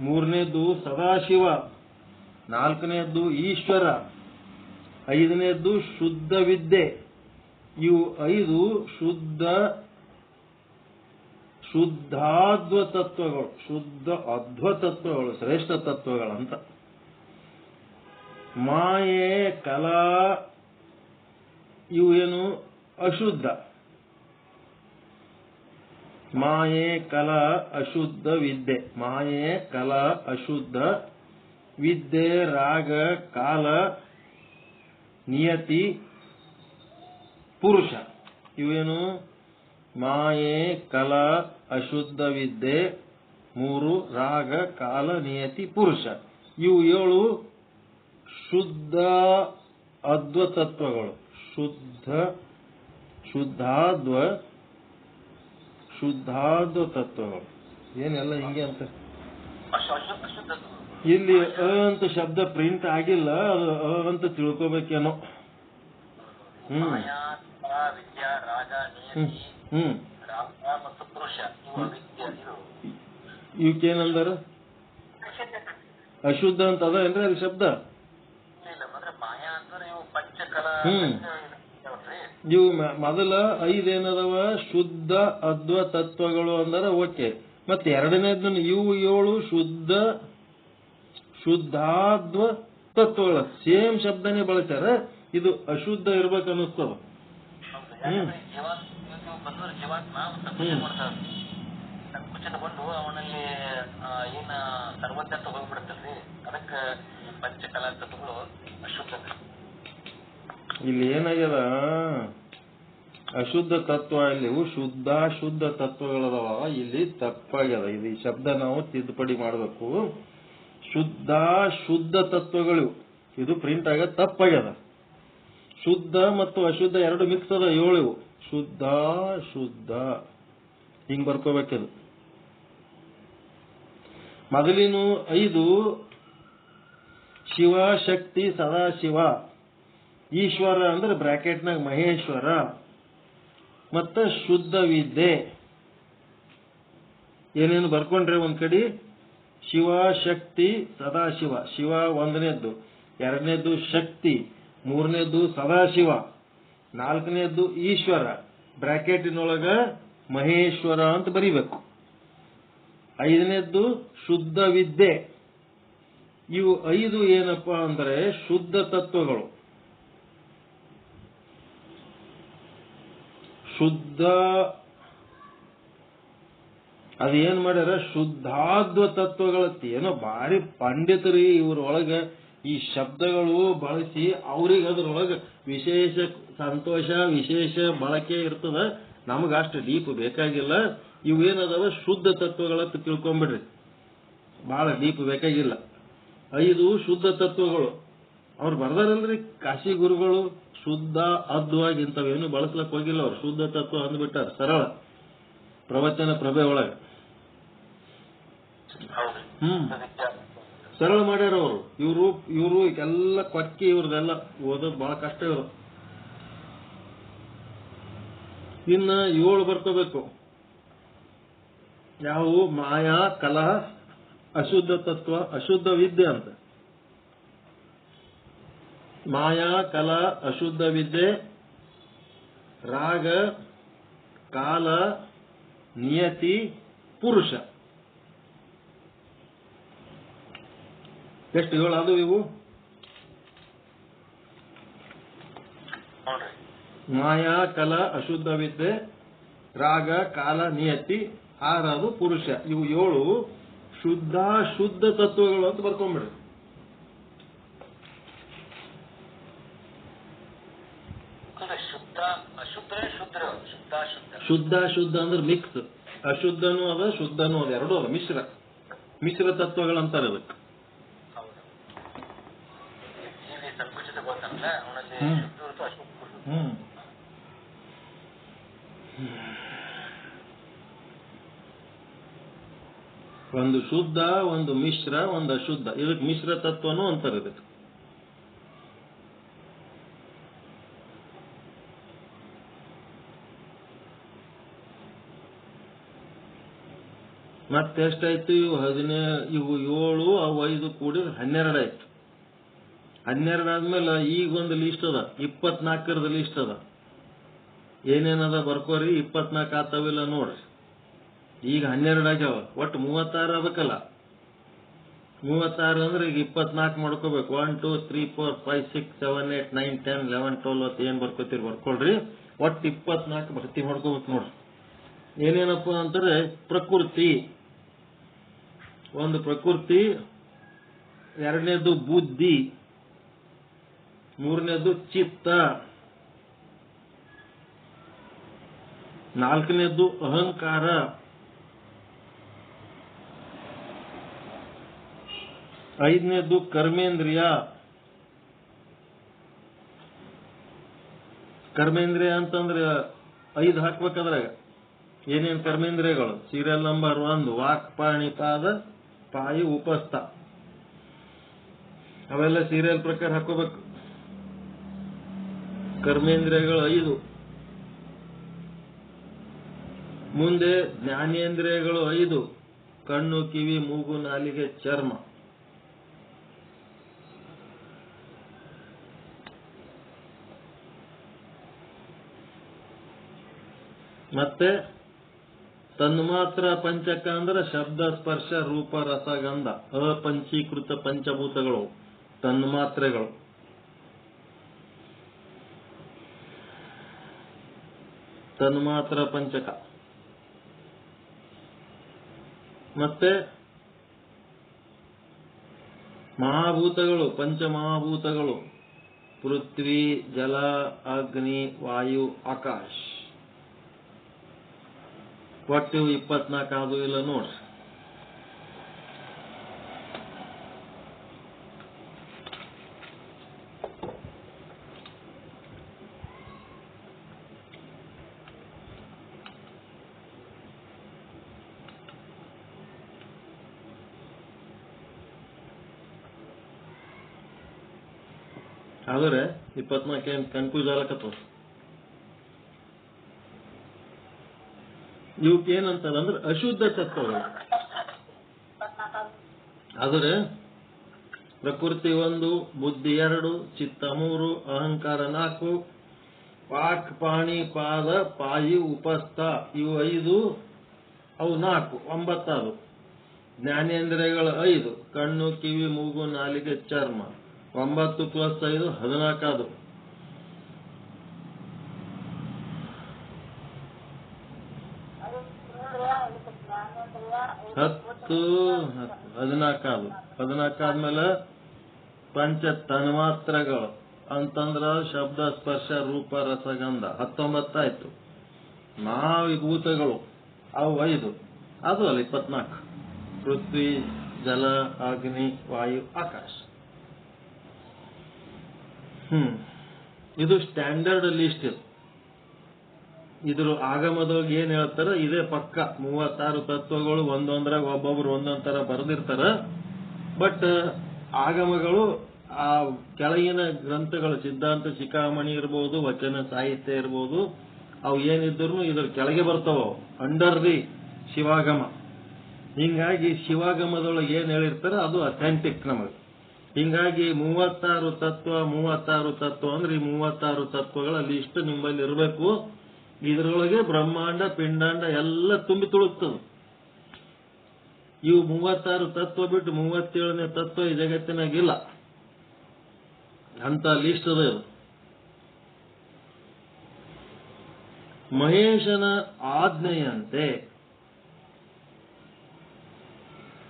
ಮೂರನೇದು ಸದಾಶಿವ, ನಾಲ್ಕನೇದು ಈಶ್ವರ, ಐದನೇದು ಶುದ್ಧ ವಿದ್ಯೆ. ಇವು 5 ಶುದ್ಧಾದ್ವ ತತ್ವಗಳು, ಶುದ್ಧ ಅಧ್ವ ತತ್ವಗಳು, ಶ್ರೇಷ್ಠ ತತ್ವಗಳಂತ. ಮಾಯೆ, ಕಲಾ ಇವು ಏನು ಅಶುದ್ಧ. ಮಾಯೆ, ಕಲಾ, ಅಶುದ್ಧ ವಿದ್ಯೆ. ಮಾಯೆ, ಕಲಾ, ಅಶುದ್ಧ ವಿದ್ಯೆ, ರಾಗ, ಕಾಲ, ನಿಯತಿ, ಪುರುಷ. ಇವೇನು ಮಾಯೆ, ಕಲಾ, ಅಶುದ್ಧ ವಿದ್ಯೆ, 3 ರಾಗ, ಕಾಲ, ನಿಯತಿ, ಪುರುಷ. ಇವು 7 ಶುದ್ಧ ಅದ್ವ ತತ್ವಗಳು. ಶುದ್ಧಾದ್ವ ತತ್ವಗಳು. ಏನೆಲ್ಲ ಹಿಂಗೆ ಅಂತ ಇಲ್ಲಿ ಅಂತ ಶಬ್ದ ಪ್ರಿಂಟ್ ಆಗಿಲ್ಲ, ಅದು ಅಂತ ತಿಳ್ಕೊಬೇಕೇನೋ. ಇವಕ್ಕೇನಂದಾರ ಅಶುದ್ಧ ಅಂತ ಅದ ಏನ್ರಿ ಅಲ್ಲಿ ಶಬ್ದ? ಇವು ಮೊದಲ 5 ಏನದವ ಶುದ್ಧ ಅದ್ವ ತತ್ವಗಳು ಅಂದಾರ ಓಕೆ. ಮತ್ತೆ ಎರಡನೇದನ್ನ ಇವು 7 ಶುದ್ಧಾದ್ವ ತತ್ವಗಳ ಸೇಮ್ ಶಬ್ದನೇ ಬಳಸ್ಯಾರ. ಇದು ಅಶುದ್ಧ ಇರ್ಬೇಕು ಅನ್ನಿಸ್ತದ. ಕುಚಿತಗೊಂಡು ಅವನಲ್ಲಿ ಏನ ಸರ್ವಜ್ಞತ್ವ ಹೋಗ್ಬಿಡುತ್ತಲ್ರಿ, ಅದಕ್ಕೆ ಈ ಪಂಚಕಲಾ ತತ್ವಗಳು ಅಶುದ್ಧ. ಇಲ್ಲಿ ಏನಾಗ್ಯದ, ಅಶುದ್ಧ ತತ್ವ ಇಲ್ಲಿ ಶುದ್ಧ ತತ್ವಗಳದವ. ಇಲ್ಲಿ ತಪ್ಪಾಗ್ಯದ. ಇದು ಈ ಶಬ್ದ ನಾವು ತಿದ್ದುಪಡಿ ಮಾಡಬೇಕು. ಶುದ್ಧ ತತ್ವಗಳು ಇದು ಪ್ರಿಂಟ್ ಆಗ ತಪ್ಪಾಗ್ಯದ. ಶುದ್ಧ ಮತ್ತು ಅಶುದ್ಧ ಎರಡು ಮಿಕ್ಸ್ ಅದ. 7 ಶುದ್ಧ ಹಿಂಗ್ ಬರ್ಕೋಬೇಕಿದು. ಮೊದಲಿನ 5 ಶಿವ, ಶಕ್ತಿ, ಸದಾಶಿವ, ಈಶ್ವರ ಅಂದ್ರೆ ಬ್ರಾಕೆಟ್ನಾಗ ಮಹೇಶ್ವರ, ಮತ್ತ ಶುದ್ಧ ವಿದ್ಯೆ. ಏನೇನು ಬರ್ಕೊಂಡ್ರೆ ಒಂದ್ ಕಡೆ ಶಿವ, ಶಕ್ತಿ, ಸದಾಶಿವ. ಶಿವ 1ನೇದ್ದು, 2ನೇದ್ದು ಶಕ್ತಿ, 3ನೇದ್ದು ಸದಾಶಿವ, 4ನೇದ್ದು ಈಶ್ವರ, ಬ್ರಾಕೆಟಿನೊಳಗ ಮಹೇಶ್ವರ ಅಂತ ಬರಿಬೇಕು. 5ನೇದ್ದು ಶುದ್ಧ ವಿದ್ಯೆ. ಇವು 5 ಏನಪ್ಪಾ ಅಂದ್ರೆ ಶುದ್ಧ ತತ್ವಗಳು. ಅದೇನ್ ಮಾಡ್ಯಾರ, ಶುದ್ಧಾದ್ವ ತತ್ವಗಳತ್ತಿ. ಏನೋ ಭಾರಿ ಪಂಡಿತರಿ ಇವ್ರೊಳಗ ಈ ಶಬ್ದಗಳು ಬಳಸಿ ಅವ್ರಿಗೆ ಅದ್ರೊಳಗ ವಿಶೇಷ ಸಂತೋಷ, ವಿಶೇಷ ಬಳಕೆ ಇರ್ತದ. ನಮಗ ಅಷ್ಟು ಡೀಪ್ ಬೇಕಾಗಿಲ್ಲ. ಇವೇನದಾವ ಶುದ್ಧ ತತ್ವಗಳತ್ತ ತಿಳ್ಕೊಂಬಿಡ್ರಿ, ಬಹಳ ಡೀಪ್ ಬೇಕಾಗಿಲ್ಲ. 5 ಶುದ್ಧ ತತ್ವಗಳು ಅವ್ರು ಬರ್ದಾರಲ್ರಿ ಕಾಶಿ ಗುರುಗಳು. ಶುದ್ಧ ಅದ್ವಾಗಿ ಇಂಥವೇನು ಬಳಸ್ಲಕ್ ಹೋಗಿಲ್ಲ ಅವ್ರು. ಶುದ್ಧ ತತ್ವ ಅಂದ್ಬಿಟ್ಟಾರ ಸರಳ ಪ್ರವಚನ ಪ್ರಭೆ ಒಳಗ. ಸರಳ ಮಾಡ್ಯಾರ ಅವರು. ಇವರು ಎಲ್ಲ ಕೊಕ್ಕಿ, ಇವ್ರದೆಲ್ಲ ಓದೋದು ಬಹಳ ಕಷ್ಟ. ಇವರು ಇನ್ನ 7 ಬರ್ಕೋಬೇಕು. ಯಾವ ಮಾಯಾ, ಕಲಹ, ಅಶುದ್ಧ ತತ್ವ, ಅಶುದ್ಧ ವಿದ್ಯೆ ಅಂತ. ಮಾಯಾ, ಕಲಾ, ಅಶುದ್ಧ ವಿದ್ಯೆ, ರಾಗ, ಕಾಲ, ನಿಯತಿ, ಪುರುಷ. ಎಷ್ಟು 7 ಅದು ಇವು? ಮಾಯಾ, ಕಲಾ, ಅಶುದ್ಧ ವಿದ್ಯೆ, ರಾಗ, ಕಾಲ, ನಿಯತಿ, 6 ಪುರುಷ. ಇವು 7 ಶುದ್ಧ ತತ್ವಗಳು ಅಂತ ಬರ್ಕೊಂಡ್ಬಿಡ್ರಿ. ಶುದ್ಧ ಅಂದ್ರೆ ಮಿಕ್ಸ್. ಅಶುದ್ಧನೂ ಅದ, ಶುದ್ಧನೂ ಅದ, ಎರಡೂ ಅದ. ಮಿಶ್ರ ತತ್ವಗಳಂತಾರೆ ಅದಕ್ಕೆ. ಒಂದು ಶುದ್ಧ, ಒಂದು ಮಿಶ್ರ, ಒಂದು ಅಶುದ್ಧ. ಇದಕ್ಕೆ ಮಿಶ್ರ ತತ್ವನೂ ಅಂತಾರೆ. ಇದಕ್ಕೆ ಮತ್ತೆಷ್ಟಾಯ್ತು? ಇವು 7, ಅವು 5 ಕೂಡಿದ್ರೆ 12 ಆಯ್ತು. 12 ಆದ್ಮೇಲೆ ಈಗ ಒಂದು ಲಿಸ್ಟ್ ಅದ, 24ರದ ಲಿಸ್ಟ್ ಅದ. ಏನೇನದ ಬರ್ಕೋರಿ, 24 ಆತಾವಿಲ್ಲ ನೋಡ್ರಿ. ಈಗ 12 ಆಗ್ಯಾವ, ಒಟ್ಟು 36 ಅದಕ್ಕಲ್ಲ. 36 ಅಂದ್ರೆ ಈಗ 24 ಮಾಡ್ಕೋಬೇಕು. 1 2 3 4 5 6 7 8 9 10 11 12 ಏನ್ ಬರ್ಕೋತೀರಿ ಬರ್ಕೊಳ್ರಿ. ಒಟ್ಟು 24 ಭರ್ತಿ ಮಾಡ್ಕೋಬೇಕು ನೋಡ್ರಿ. ಏನೇನಪ್ಪ ಅಂತಾರೆ? ಪ್ರಕೃತಿ, ಒಂದು ಪ್ರಕೃತಿ, ಎರಡನೇದು ಬುದ್ಧಿ, ಮೂರನೇದು ಚಿತ್ತ, ನಾಲ್ಕನೇದು ಅಹಂಕಾರ, ಐದನೇದು ಕರ್ಮೇಂದ್ರಿಯ. ಕರ್ಮೇಂದ್ರಿಯ ಅಂತಂದ್ರೆ 5 ಹಾಕ್ಬೇಕಾದ್ರಾಗ ಏನೇನ್ ಕರ್ಮೇಂದ್ರಿಯಗಳು? ಸೀರಿಯಲ್ ನಂಬರ್ 1 ವಾಕ್, ಪಾಣಿ, ಪಾದ, ಪಾಯು, ಉಪಸ್ಥ. ಅವೆಲ್ಲ ಸೀರಿಯಲ್ ಪ್ರಕಾರ ಹಾಕೋಬೇಕು. ಕರ್ಮೇಂದ್ರಿಯಗಳು 5. ಮುಂದೆ ಜ್ಞಾನೇಂದ್ರಿಯಗಳು 5: ಕಣ್ಣು, ಕಿವಿ, ಮೂಗು, ನಾಲಿಗೆ, ಚರ್ಮ. ಮತ್ತೆ ತನ್ಮಾತ್ರ ಪಂಚಕ ಅಂದ್ರೆ ಶಬ್ದ, ಸ್ಪರ್ಶ, ರೂಪ, ರಸ, ಗಂಧ, ಅಪಂಚೀಕೃತ ಪಂಚಭೂತಗಳು, ತನ್ಮಾತ್ರೆಗಳು. ತನ್ಮಾತ್ರ ಪಂಚಕ. ಮತ್ತೆ ಮಹಾಭೂತಗಳು, ಪಂಚಮಹಾಭೂತಗಳು: ಪೃಥ್ವಿ, ಜಲ, ಅಗ್ನಿ, ವಾಯು, ಆಕಾಶ. ಒಟ್ಟು 24 ಅದು ಇಲ್ಲ ನೋಡ್ರಿ. ಆದ್ರೆ 24 ಏನ್ ಕನ್ಫ್ಯೂಸ್ ಆಗಕತ್ತವ. ಇವಕ್ಕೆ ಏನಂತಾರೆ ಅಂದ್ರೆ ಅಶುದ್ಧ ತತ್ವಗಳು. ಆದರೆ ಪ್ರಕೃತಿ 1, ಬುದ್ಧಿ 2, ಚಿತ್ತ 3, ಅಹಂಕಾರ 4, ವಾಕ್, ಪಾಣಿ, ಪಾದ, ಪಾಯು, ಉಪಸ್ಥ ಇವು 5, ಅವು 4, 9 ಅದು. ಜ್ಞಾನೇಂದ್ರಿಯಗಳು 5: ಕಣ್ಣು, ಕಿವಿ, ಮೂಗು, ನಾಲಿಗೆ, ಚರ್ಮ. 9 + 5 14 ಅದು. ಹತ್ತು 14 ಅದು. 14 ಆದ್ಮೇಲೆ ಪಂಚ ತನ್ಮಾತ್ರಗಳು ಅಂತಂದ್ರ ಶಬ್ದ, ಸ್ಪರ್ಶ, ರೂಪ, ರಸ, ಗಂಧ 19 ಆಯ್ತು. ಮಹಾವಿಭೂತಗಳು ಅವು 5, ಅದು ಅಲ್ಲ 24: ಪೃಥ್ವಿ, ಜಲ, ಅಗ್ನಿ, ವಾಯು, ಆಕಾಶ. ಇದು ಸ್ಟ್ಯಾಂಡರ್ಡ್ ಲಿಸ್ಟ್. ಇದ್ರ ಆಗಮದೊಳಗೆ ಏನ್ ಹೇಳ್ತಾರ, ಇದೇ ಪಕ್ಕ 36 ತತ್ವಗಳು. ಒಂದೊಂದ್ರಾಗ ಒಬ್ಬೊಬ್ರು ಒಂದೊಂದ್ ತರ ಬರೆದಿರ್ತಾರ. ಬಟ್ ಆಗಮಗಳು ಆ ಕೆಳಗಿನ ಗ್ರಂಥಗಳು, ಸಿದ್ಧಾಂತ ಶಿಖಾಮಣಿ ಇರ್ಬೋದು, ವಚನ ಸಾಹಿತ್ಯ ಇರ್ಬೋದು, ಅವು ಏನಿದ್ರು ಇದ್ರ ಕೆಳಗೆ ಬರ್ತಾವ, ಅಂಡರ್ ದಿ ಶಿವಾಗಮ. ಹಿಂಗಾಗಿ ಶಿವಾಗಮದೊಳಗೆ ಏನ್ ಹೇಳಿರ್ತಾರ ಅದು ಅಥೆಂಟಿಕ್ ನಮಗೆ. ಹಿಂಗಾಗಿ 36 ತತ್ವ ಅಂದ್ರೆ ಈ 36 ತತ್ವಗಳ ಲಿಸ್ಟ್ ನಿಮ್ಮಲ್ಲಿ ಇರಬೇಕು. ಇದರೊಳಗೆ ಬ್ರಹ್ಮಾಂಡ, ಪಿಂಡಾಂಡ ಎಲ್ಲ ತುಂಬಿ ತುಳುಕ್ತದೆ. ಇವು 36 ತತ್ವ ಬಿಟ್ಟು 37ನೇ ತತ್ವ ಈ ಜಗತ್ತಿನಾಗಿಲ್ಲ. ಅಂತ ಲಿಸ್ಟ್ ಅದ ಇದು. ಮಹೇಶನ ಆಜ್ಞೆಯಂತೆ,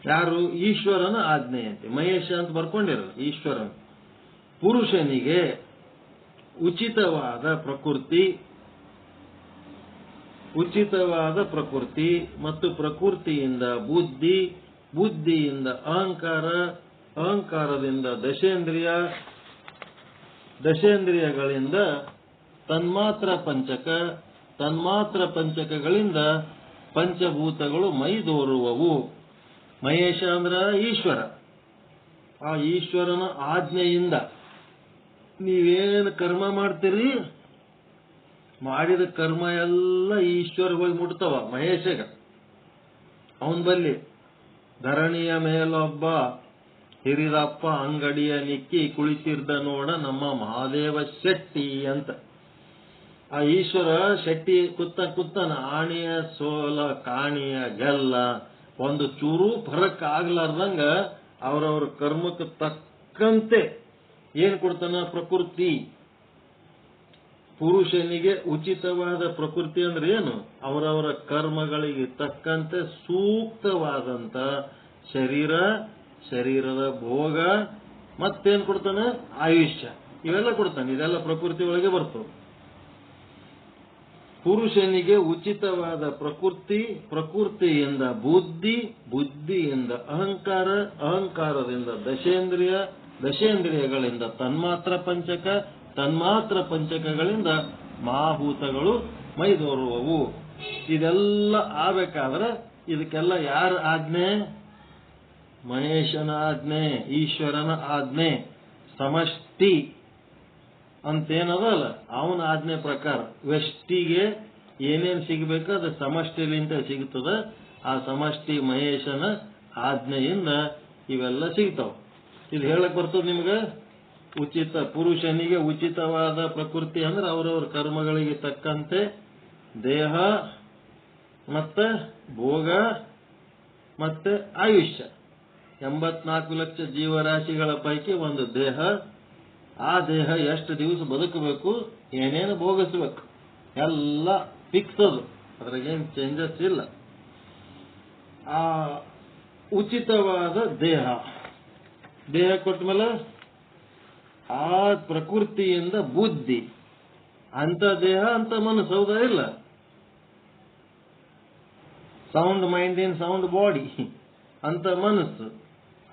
ಯಾರು? ಈಶ್ವರನ ಆಜ್ಞೆಯಂತೆ. ಮಹೇಶ ಅಂತ ಬರ್ಕೊಂಡಿರಲ್ಲ, ಈಶ್ವರನ. ಪುರುಷನಿಗೆ ಉಚಿತವಾದ ಪ್ರಕೃತಿ ಮತ್ತು ಪ್ರಕೃತಿಯಿಂದ ಬುದ್ಧಿ, ಬುದ್ಧಿಯಿಂದ ಅಹಂಕಾರ, ಅಹಂಕಾರದಿಂದ ದಶೇಂದ್ರಿಯಗಳಿಂದ ತನ್ಮಾತ್ರ ಪಂಚಕ, ತನ್ಮಾತ್ರ ಪಂಚಕಗಳಿಂದ ಪಂಚಭೂತಗಳು ಮೈದೋರುವವು. ಮಹೇಶ ಅಂದ್ರ ಈಶ್ವರ. ಆ ಈಶ್ವರನ ಆಜ್ಞೆಯಿಂದ ನೀವೇನು ಕರ್ಮ ಮಾಡ್ತೀರಿ, ಮಾಡಿದ ಕರ್ಮ ಎಲ್ಲ ಈಶ್ವರ ಹೋಗಿ ಮುಟ್ತವ ಮಹೇಶಗ. ಅವನ್ ಬಲ್ಲಿ ಧರಣಿಯ ಮೇಲೊಬ್ಬ ಹಿರಿದಪ್ಪ ಅಂಗಡಿಯ ನಿಕ್ಕಿ ಕುಳಿತಿರ್ದ ನೋಡ ನಮ್ಮ ಮಹಾದೇವ ಶೆಟ್ಟಿ ಅಂತ. ಆ ಈಶ್ವರ ಶೆಟ್ಟಿ ಕುತ್ತನ ಆಣಿಯ ಸೋಲ ಕಾಣಿಯ ಗೆಲ್ಲ ಒಂದು ಚೂರು ಫರಕ್ ಆಗ್ಲಾರ್ದಂಗ ಅವರವ್ರ ಕರ್ಮಕ್ಕೆ ತಕ್ಕಂತೆ ಏನ್ ಕೊಡ್ತಾನ? ಪ್ರಕೃತಿ. ಪುರುಷನಿಗೆ ಉಚಿತವಾದ ಪ್ರಕೃತಿ ಅಂದ್ರೆ ಏನು? ಅವರವರ ಕರ್ಮಗಳಿಗೆ ತಕ್ಕಂತೆ ಸೂಕ್ತವಾದಂತ ಶರೀರ, ಶರೀರದ ಭೋಗ, ಮತ್ತೇನ್ ಕೊಡ್ತಾನೆ? ಆಯುಷ್ಯ. ಇವೆಲ್ಲ ಕೊಡ್ತಾನೆ. ಇದೆಲ್ಲ ಪ್ರಕೃತಿ ಒಳಗೆ ಬರ್ತವೆ. ಪುರುಷನಿಗೆ ಉಚಿತವಾದ ಪ್ರಕೃತಿ, ಪ್ರಕೃತಿಯಿಂದ ಬುದ್ಧಿ, ಬುದ್ಧಿಯಿಂದ ಅಹಂಕಾರ, ಅಹಂಕಾರದಿಂದ ದಶೇಂದ್ರಿಯ, ದಶೇಂದ್ರಿಯಗಳಿಂದ ತನ್ಮಾತ್ರ ಪಂಚಕ, ತನ್ಮಾತ್ರ ಪಂಚಕಗಳಿಂದ ಮಹಾಭೂತಗಳು ಮೈದೋರುವವು. ಇದೆಲ್ಲ ಆಗ್ಬೇಕಾದ್ರೆ ಇದಕ್ಕೆಲ್ಲ ಯಾರ ಆಜ್ಞೆ? ಮಹೇಶನ ಆಜ್ಞೆ, ಈಶ್ವರನ ಆಜ್ಞೆ. ಸಮಷ್ಟಿ ಅಂತೇನದಲ್ಲ ಅವನ ಆಜ್ಞೆ ಪ್ರಕಾರ ವ್ಯಷ್ಟಿಗೆ ಏನೇನ್ ಸಿಗಬೇಕು ಅದು ಸಮಷ್ಟಿಲಿಂದ ಸಿಗ್ತದ. ಆ ಸಮಷ್ಟಿ ಮಹೇಶನ ಆಜ್ಞೆಯಿಂದ ಇವೆಲ್ಲ ಸಿಗ್ತಾವ. ಇದು ಹೇಳಕ್ ಬರ್ತದ ನಿಮ್ಗ. ಉಚಿತ ಪುರುಷನಿಗೆ ಉಚಿತವಾದ ಪ್ರಕೃತಿ ಅಂದ್ರೆ ಅವರವ್ರ ಕರ್ಮಗಳಿಗೆ ತಕ್ಕಂತೆ ದೇಹ ಮತ್ತೆ ಭೋಗ ಮತ್ತೆ ಆಯುಷ್ಯ. 84 ಲಕ್ಷ ಜೀವರಾಶಿಗಳ ಪೈಕಿ ಒಂದು ದೇಹ. ಆ ದೇಹ ಎಷ್ಟು ದಿವಸ ಬದುಕಬೇಕು, ಏನೇನು ಭೋಗಿಸ್ಬೇಕು, ಎಲ್ಲ ಫಿಕ್ಸ್ ಅದು. ಅದ್ರಾಗೇನು ಚೇಂಜಸ್ ಇಲ್ಲ. ಆ ಉಚಿತವಾದ ದೇಹ ಕೊಟ್ಟ ಮೇಲೆ ಆ ಪ್ರಕೃತಿಯಿಂದ ಬುದ್ಧಿ, ಅಂತ ದೇಹ ಅಂತ ಮನಸ್ಸು. ಹೌದಾ ಇಲ್ಲ? Sound mind in sound body ಅಂತ ಮನಸ್ಸು.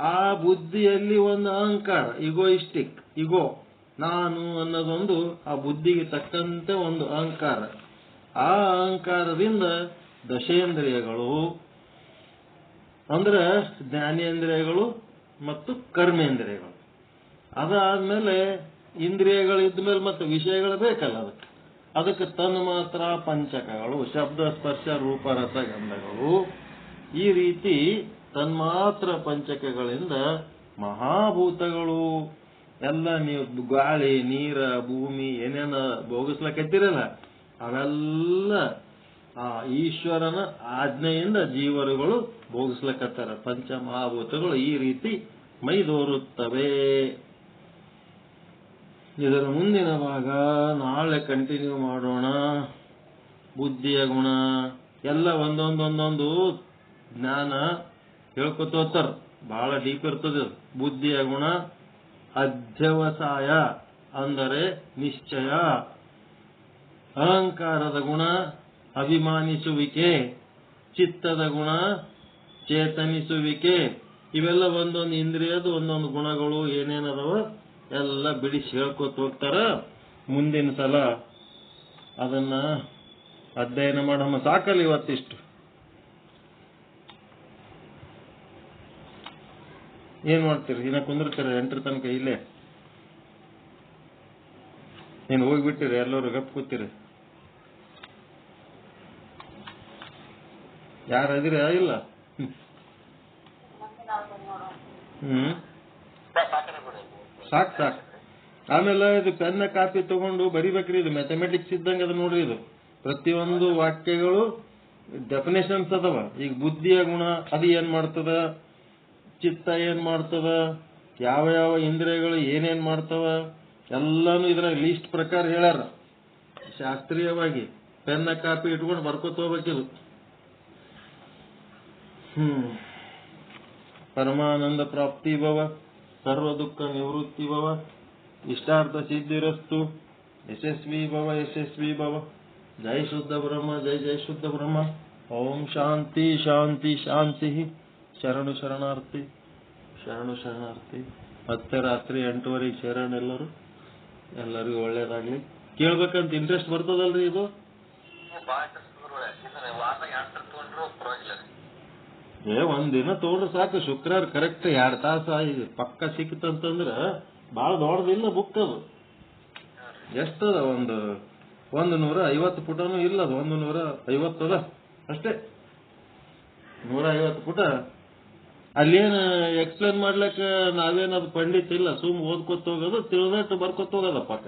ಆ ಬುದ್ಧಿಯಲ್ಲಿ ಒಂದು ಅಹಂಕಾರ, ಇಗೋಯಿಸ್ಟಿಕ್, ಇಗೋ ನಾನು ಅನ್ನೋದೊಂದು ಆ ಬುದ್ಧಿಗೆ ತಕ್ಕಂತೆ ಒಂದು ಅಹಂಕಾರ. ಆ ಅಹಂಕಾರದಿಂದ ದಶೇಂದ್ರಿಯಗಳು ಅಂದ್ರೆ ಜ್ಞಾನೇಂದ್ರಿಯಗಳು ಮತ್ತು ಕರ್ಮೇಂದ್ರಿಯಗಳು. ಅದಾದ್ಮೇಲೆ ಇಂದ್ರಿಯಗಳು ಇದ್ಮೇಲೆ ಮತ್ತೆ ವಿಷಯಗಳು ಬೇಕಲ್ಲ ಅದಕ್ಕೆ ತನ್ಮಾತ್ರ ಪಂಚಕಗಳು, ಶಬ್ದ ಸ್ಪರ್ಶ ರೂಪ ರಸ ಗಂಧಗಳು. ಈ ರೀತಿ ತನ್ಮಾತ್ರ ಪಂಚಕಗಳಿಂದ ಮಹಾಭೂತಗಳು ಎಲ್ಲ ನೀವು ಗಾಳಿ, ನೀರ, ಭೂಮಿ ಏನೇನ ಭೋಗಿಸ್ಲಕತ್ತಿರಲ್ಲ ಅವೆಲ್ಲ ಆ ಈಶ್ವರನ ಆಜ್ಞೆಯಿಂದ ಜೀವರುಗಳು ಭೋಗಿಸ್ಲಕತ್ತಾರ. ಪಂಚ ಮಹಾಭೂತಗಳು ಈ ರೀತಿ ಮೈದೋರುತ್ತವೆ. ಇದರ ಮುಂದಿನ ಭಾಗ ನಾಳೆ ಕಂಟಿನ್ಯೂ ಮಾಡೋಣ. ಬುದ್ಧಿಯ ಗುಣ ಎಲ್ಲ ಒಂದೊಂದೊಂದೊಂದು ಜ್ಞಾನ ಹೇಳ್ಕೊತ ಹೋಗ್ತಾರ. ಬಹಳ ಡೀಪ್ ಇರ್ತದೆ. ಬುದ್ಧಿಯ ಗುಣ ಅಧ್ಯವಸಾಯ ಅಂದರೆ ನಿಶ್ಚಯ. ಅಹಂಕಾರದ ಗುಣ ಅಭಿಮಾನಿಸುವಿಕೆ. ಚಿತ್ತದ ಗುಣ ಚೇತನಿಸುವಿಕೆ. ಇವೆಲ್ಲ ಒಂದೊಂದು ಇಂದ್ರಿಯದ ಒಂದೊಂದು ಗುಣಗಳು ಏನೇನದವ ಎಲ್ಲ ಬಿಡಿಸಿ ಹೇಳ್ಕೊತ ಹೋಗ್ತಾರ. ಮುಂದಿನ ಸಲ ಅದನ್ನ ಅಧ್ಯಯನ ಮಾಡಮ್ಮ. ಸಾಕಲ್ಲ ಇವತ್ತಿಷ್ಟು. ಏನ್ ಮಾಡ್ತೀರಿ? ಇನ್ನ ಕುಂದಿರ್ತೀರ 8 ತನಕ ಇಲ್ಲೇ? ಏನ್ ಹೋಗ್ಬಿಟ್ಟಿರಿ? ಎಲ್ಲರೂ ಗಪ್ ಕೂತೀರಿ? ಯಾರದಿರ ಇಲ್ಲ? ಸಾಕ್. ಆಮೇಲೆ ಇದು ಪೆನ್ನ ಕಾಪಿ ತಗೊಂಡು ಬರಿಬೇಕ್ರಿ. ಇದು ಮ್ಯಾಥಮೆಟಿಕ್ಸ್ ಇದ್ದಂಗೆ ಅದು ನೋಡ್ರಿ. ಇದು ಪ್ರತಿಯೊಂದು ವಾಕ್ಯಗಳು ಡೆಫಿನೇಷನ್ಸ್ ಅದಾವ. ಈಗ ಬುದ್ಧಿಯ ಗುಣ ಅದು ಏನ್ ಮಾಡ್ತದ, ಚಿತ್ತ ಏನ್ ಮಾಡ್ತದ, ಯಾವ ಯಾವ ಇಂದ್ರಿಯಗಳು ಏನೇನ್ ಮಾಡ್ತವ ಎಲ್ಲಾನು ಇದ್ರಾಗ ಲೀಸ್ಟ್ ಪ್ರಕಾರ ಹೇಳ್ಯಾರ. ಶಾಸ್ತ್ರೀಯವಾಗಿ ಪೆನ್ನ ಕಾಪಿ ಇಟ್ಕೊಂಡು ಬರ್ಕೋತ ಹೋಗ್ಬೇಕಿದು. ಪರಮಾನಂದ ಪ್ರಾಪ್ತಿ ಭವ, ಸರ್ವ ದುಃಖ ನಿವೃತ್ತಿ ಭವ, ಇಷ್ಟಾರ್ಥ ಸಿದ್ಧಿರಸ್ತು, ಯಶಸ್ವಿ ಭವ ಯಶಸ್ವಿ ಭವ. ಜೈ ಶುದ್ಧ ಬ್ರಹ್ಮ, ಜೈ ಜೈ ಶುದ್ಧ ಬ್ರಹ್ಮ. ಓಂ ಶಾಂತಿ ಶಾಂತಿ ಶಾಂತಿ. ಶರಣು ಶರಣಾರ್ಥಿ, ಶರಣು ಶರಣಾರ್ಥಿ. ಮತ್ತೆ ರಾತ್ರಿ 8:30 ಸೇರೋಣ ಎಲ್ಲರೂ. ಎಲ್ಲರಿಗೂ ಒಳ್ಳೇದಾಗ್ಲಿ. ಕೇಳ್ಬೇಕಂತ ಇಂಟ್ರೆಸ್ಟ್ ಬರ್ತದಲ್ರಿ ಇದು. ಭಾಳ ಇದನ್ನ ವಾರದಾಗ 2 ಸಲ ತಗೊಂಡ್ರು ಪರವಾಗಿಲ್ಲ ರೀ. ಒಂದಿನ ತಗೊಂಡ್ರೆ ಸಾಕು. ಶುಕ್ರವಾರ ಕರೆಕ್ಟ್ 2 ತಾಸ ಪಕ್ಕ ಸಿಕ್ತಂತಂದ್ರ ಭಾಳ ದೊಡ್ಡದಿಲ್ಲ ಬುಕ್ ಅದು. ಎಷ್ಟದ? 150 ಪುಟನೂ ಇಲ್ಲ ಅದು. 150 ಅದ ಅಷ್ಟೇ. 150 ಪುಟ. ಅಲ್ಲೇನು ಎಕ್ಸ್ಪ್ಲೇನ್ ಮಾಡ್ಲಿಕ್ಕ ನಾವೇನದು ಪಂಡಿತ್ ಇಲ್ಲ. ಸುಮ್ ಓದ್ಕೊತ ಹೋಗೋದು, ತಿಳಿದಟ್ಟು ಬರ್ಕೊತ ಹೋಗೋದ ಪಕ್ಕ.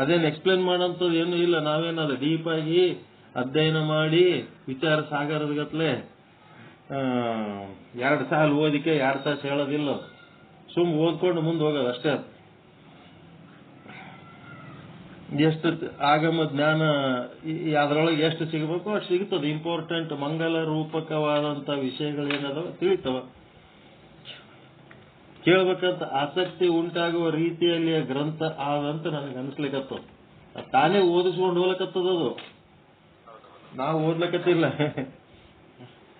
ಅದೇನು ಎಕ್ಸ್ಪ್ಲೇನ್ ಮಾಡೋಂಥದ್ದು ಏನು ಇಲ್ಲ. ನಾವೇನದು ಡೀಪ್ ಆಗಿ ಅಧ್ಯಯನ ಮಾಡಿ ವಿಚಾರ ಸಾಗರದ ಗತ್ಲೆ 2 ಸಾಲ ಓದಿಕೆ 2 ತಾಸು ಹೇಳೋದಿಲ್ಲ. ಸುಮ್ ಓದ್ಕೊಂಡು ಮುಂದೆ ಹೋಗೋದು ಅಷ್ಟೇ. ಎಷ್ಟು ಆಗಮ ಜ್ಞಾನ ಅದ್ರೊಳಗೆ ಎಷ್ಟು ಸಿಗಬೇಕು ಅಷ್ಟು ಸಿಗ್ತದೆ. ಇಂಪಾರ್ಟೆಂಟ್ ಮಂಗಲ ರೂಪಕವಾದಂತ ವಿಷಯಗಳೇನದಾವ ತಿಳಿತಾವ. ಕೇಳ್ಬೇಕಂತ ಆಸಕ್ತಿ ಉಂಟಾಗುವ ರೀತಿಯಲ್ಲಿ ಗ್ರಂಥ ಆದಂತ ನನಗೆ ಅನ್ಸ್ಲಿಕ್ಕತ್ತದ. ತಾನೇ ಓದಿಸ್ಕೊಂಡು ಹೋಗ್ಲಕತ್ತದದು, ನಾವು ಓದ್ಲಕತ್ತಿಲ್ಲ.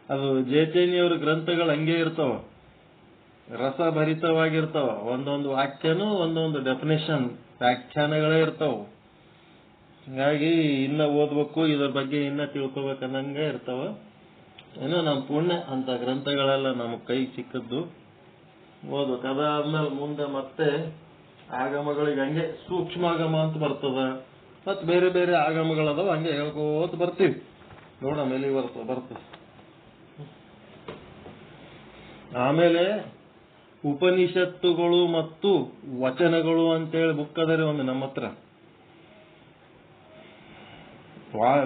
ಅದು ಜೇಚೇನಿಯವ್ರ ಗ್ರಂಥಗಳು ಹಂಗೆ ಇರ್ತಾವ, ರಸಭರಿತವಾಗಿರ್ತಾವ. ಒಂದೊಂದು ವಾಕ್ಯನೂ ಒಂದೊಂದು ಡೆಫಿನೇಷನ್ ವ್ಯಾಖ್ಯಾನಗಳೇ ಇರ್ತಾವ. ಹಿಂಗಾಗಿ ಇನ್ನ ಓದ್ಬೇಕು, ಇದ್ರ ಬಗ್ಗೆ ಇನ್ನ ತಿಳ್ಕೊಬೇಕನ್ನಂಗೆ ಇರ್ತಾವ. ಏನೋ ನಮ್ಮ ಪುಣ್ಯ ಅಂತ ಗ್ರಂಥಗಳೆಲ್ಲ ನಮಗ್ ಕೈ ಸಿಕ್ಕದ್ದು ಓದ್ಬೇಕು. ಅದಾದ್ಮೇಲೆ ಮುಂದೆ ಮತ್ತೆ ಆಗಮಗಳಿಗೆ ಹಂಗೆ ಸೂಕ್ಷ್ಮಾಗಮ ಅಂತ ಬರ್ತದ, ಮತ್ ಬೇರೆ ಬೇರೆ ಆಗಮಗಳದಾವ. ಹಂಗೆ ಹೇಳ್ಕೋತ ಬರ್ತೀವಿ. ನೋಡಮ್ಮ ಎಲ್ಲಿ ಬರ್ತದೆ. ಆಮೇಲೆ ಉಪನಿಷತ್ತುಗಳು ಮತ್ತು ವಚನಗಳು ಅಂತೇಳಿ ಬುಕ್ ಅದರಿ ಒಂದು ನಮ್ಮ ಹತ್ರ.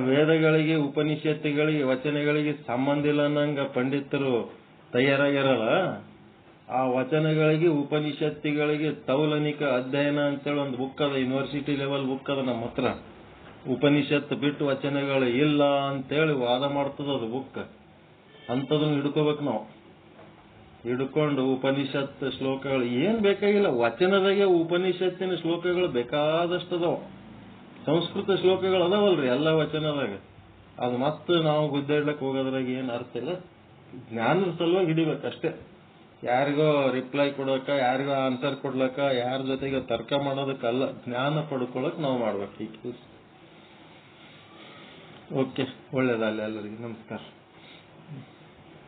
ವೇದಗಳಿಗೆ, ಉಪನಿಷತ್ತುಗಳಿಗೆ, ವಚನಗಳಿಗೆ ಸಂಬಂಧ ಇಲ್ಲ ಅನ್ನಂಗ ಪಂಡಿತರು ತಯಾರಾಗಿರಲ್ಲ. ಆ ವಚನಗಳಿಗೆ, ಉಪನಿಷತ್ತುಗಳಿಗೆ ತೌಲನಿಕ ಅಧ್ಯಯನ ಅಂತೇಳಿ ಒಂದು ಬುಕ್ ಅದ. ಯೂನಿವರ್ಸಿಟಿ ಲೆವೆಲ್ ಬುಕ್ ಅದ ನಮ್ಮ ಹತ್ರ. ಉಪನಿಷತ್ತು ಬಿಟ್ಟು ವಚನಗಳು ಇಲ್ಲ ಅಂತೇಳಿ ವಾದ ಮಾಡ್ತದ ಅದು ಬುಕ್. ಅಂಥದನ್ನ ಹಿಡ್ಕೋಬೇಕು ನಾವು. ಹಿಡ್ಕೊಂಡು ಉಪನಿಷತ್ ಶ್ಲೋಕಗಳು ಏನ್ ಬೇಕಾಗಿಲ್ಲ. ವಚನದಾಗೆ ಉಪನಿಷತ್ತಿನ ಶ್ಲೋಕಗಳು ಬೇಕಾದಷ್ಟದವ. ಸಂಸ್ಕೃತ ಶ್ಲೋಕಗಳು ಅದಾವಲ್ರಿ ಎಲ್ಲ ವಚನದಾಗ. ಅದು ಮತ್ತೆ ನಾವು ಗುದ್ದಾಡ್ಲಕ್ ಹೋಗೋದ್ರಾಗ ಏನ್ ಅರ್ಥ ಇಲ್ಲ. ಜ್ಞಾನದ ಸಲುವಾಗಿ ಹಿಡಿಬೇಕಷ್ಟೇ. ಯಾರಿಗೋ ರಿಪ್ಲೈ ಕೊಡೋಕ, ಯಾರಿಗೋ ಆನ್ಸರ್ ಕೊಡ್ಲಕ್ಕ, ಯಾರ ಜೊತೆಗೆ ತರ್ಕ ಮಾಡೋದಕ್ಕಲ್ಲ, ಜ್ಞಾನ ಪಡ್ಕೊಳಕ್ ನಾವು ಮಾಡ್ಬೇಕು ಈ ಕೆಲಸ. ಓಕೆ, ಒಳ್ಳೇದಲ್ಲ ಎಲ್ಲರಿಗೂ. ನಮಸ್ಕಾರ.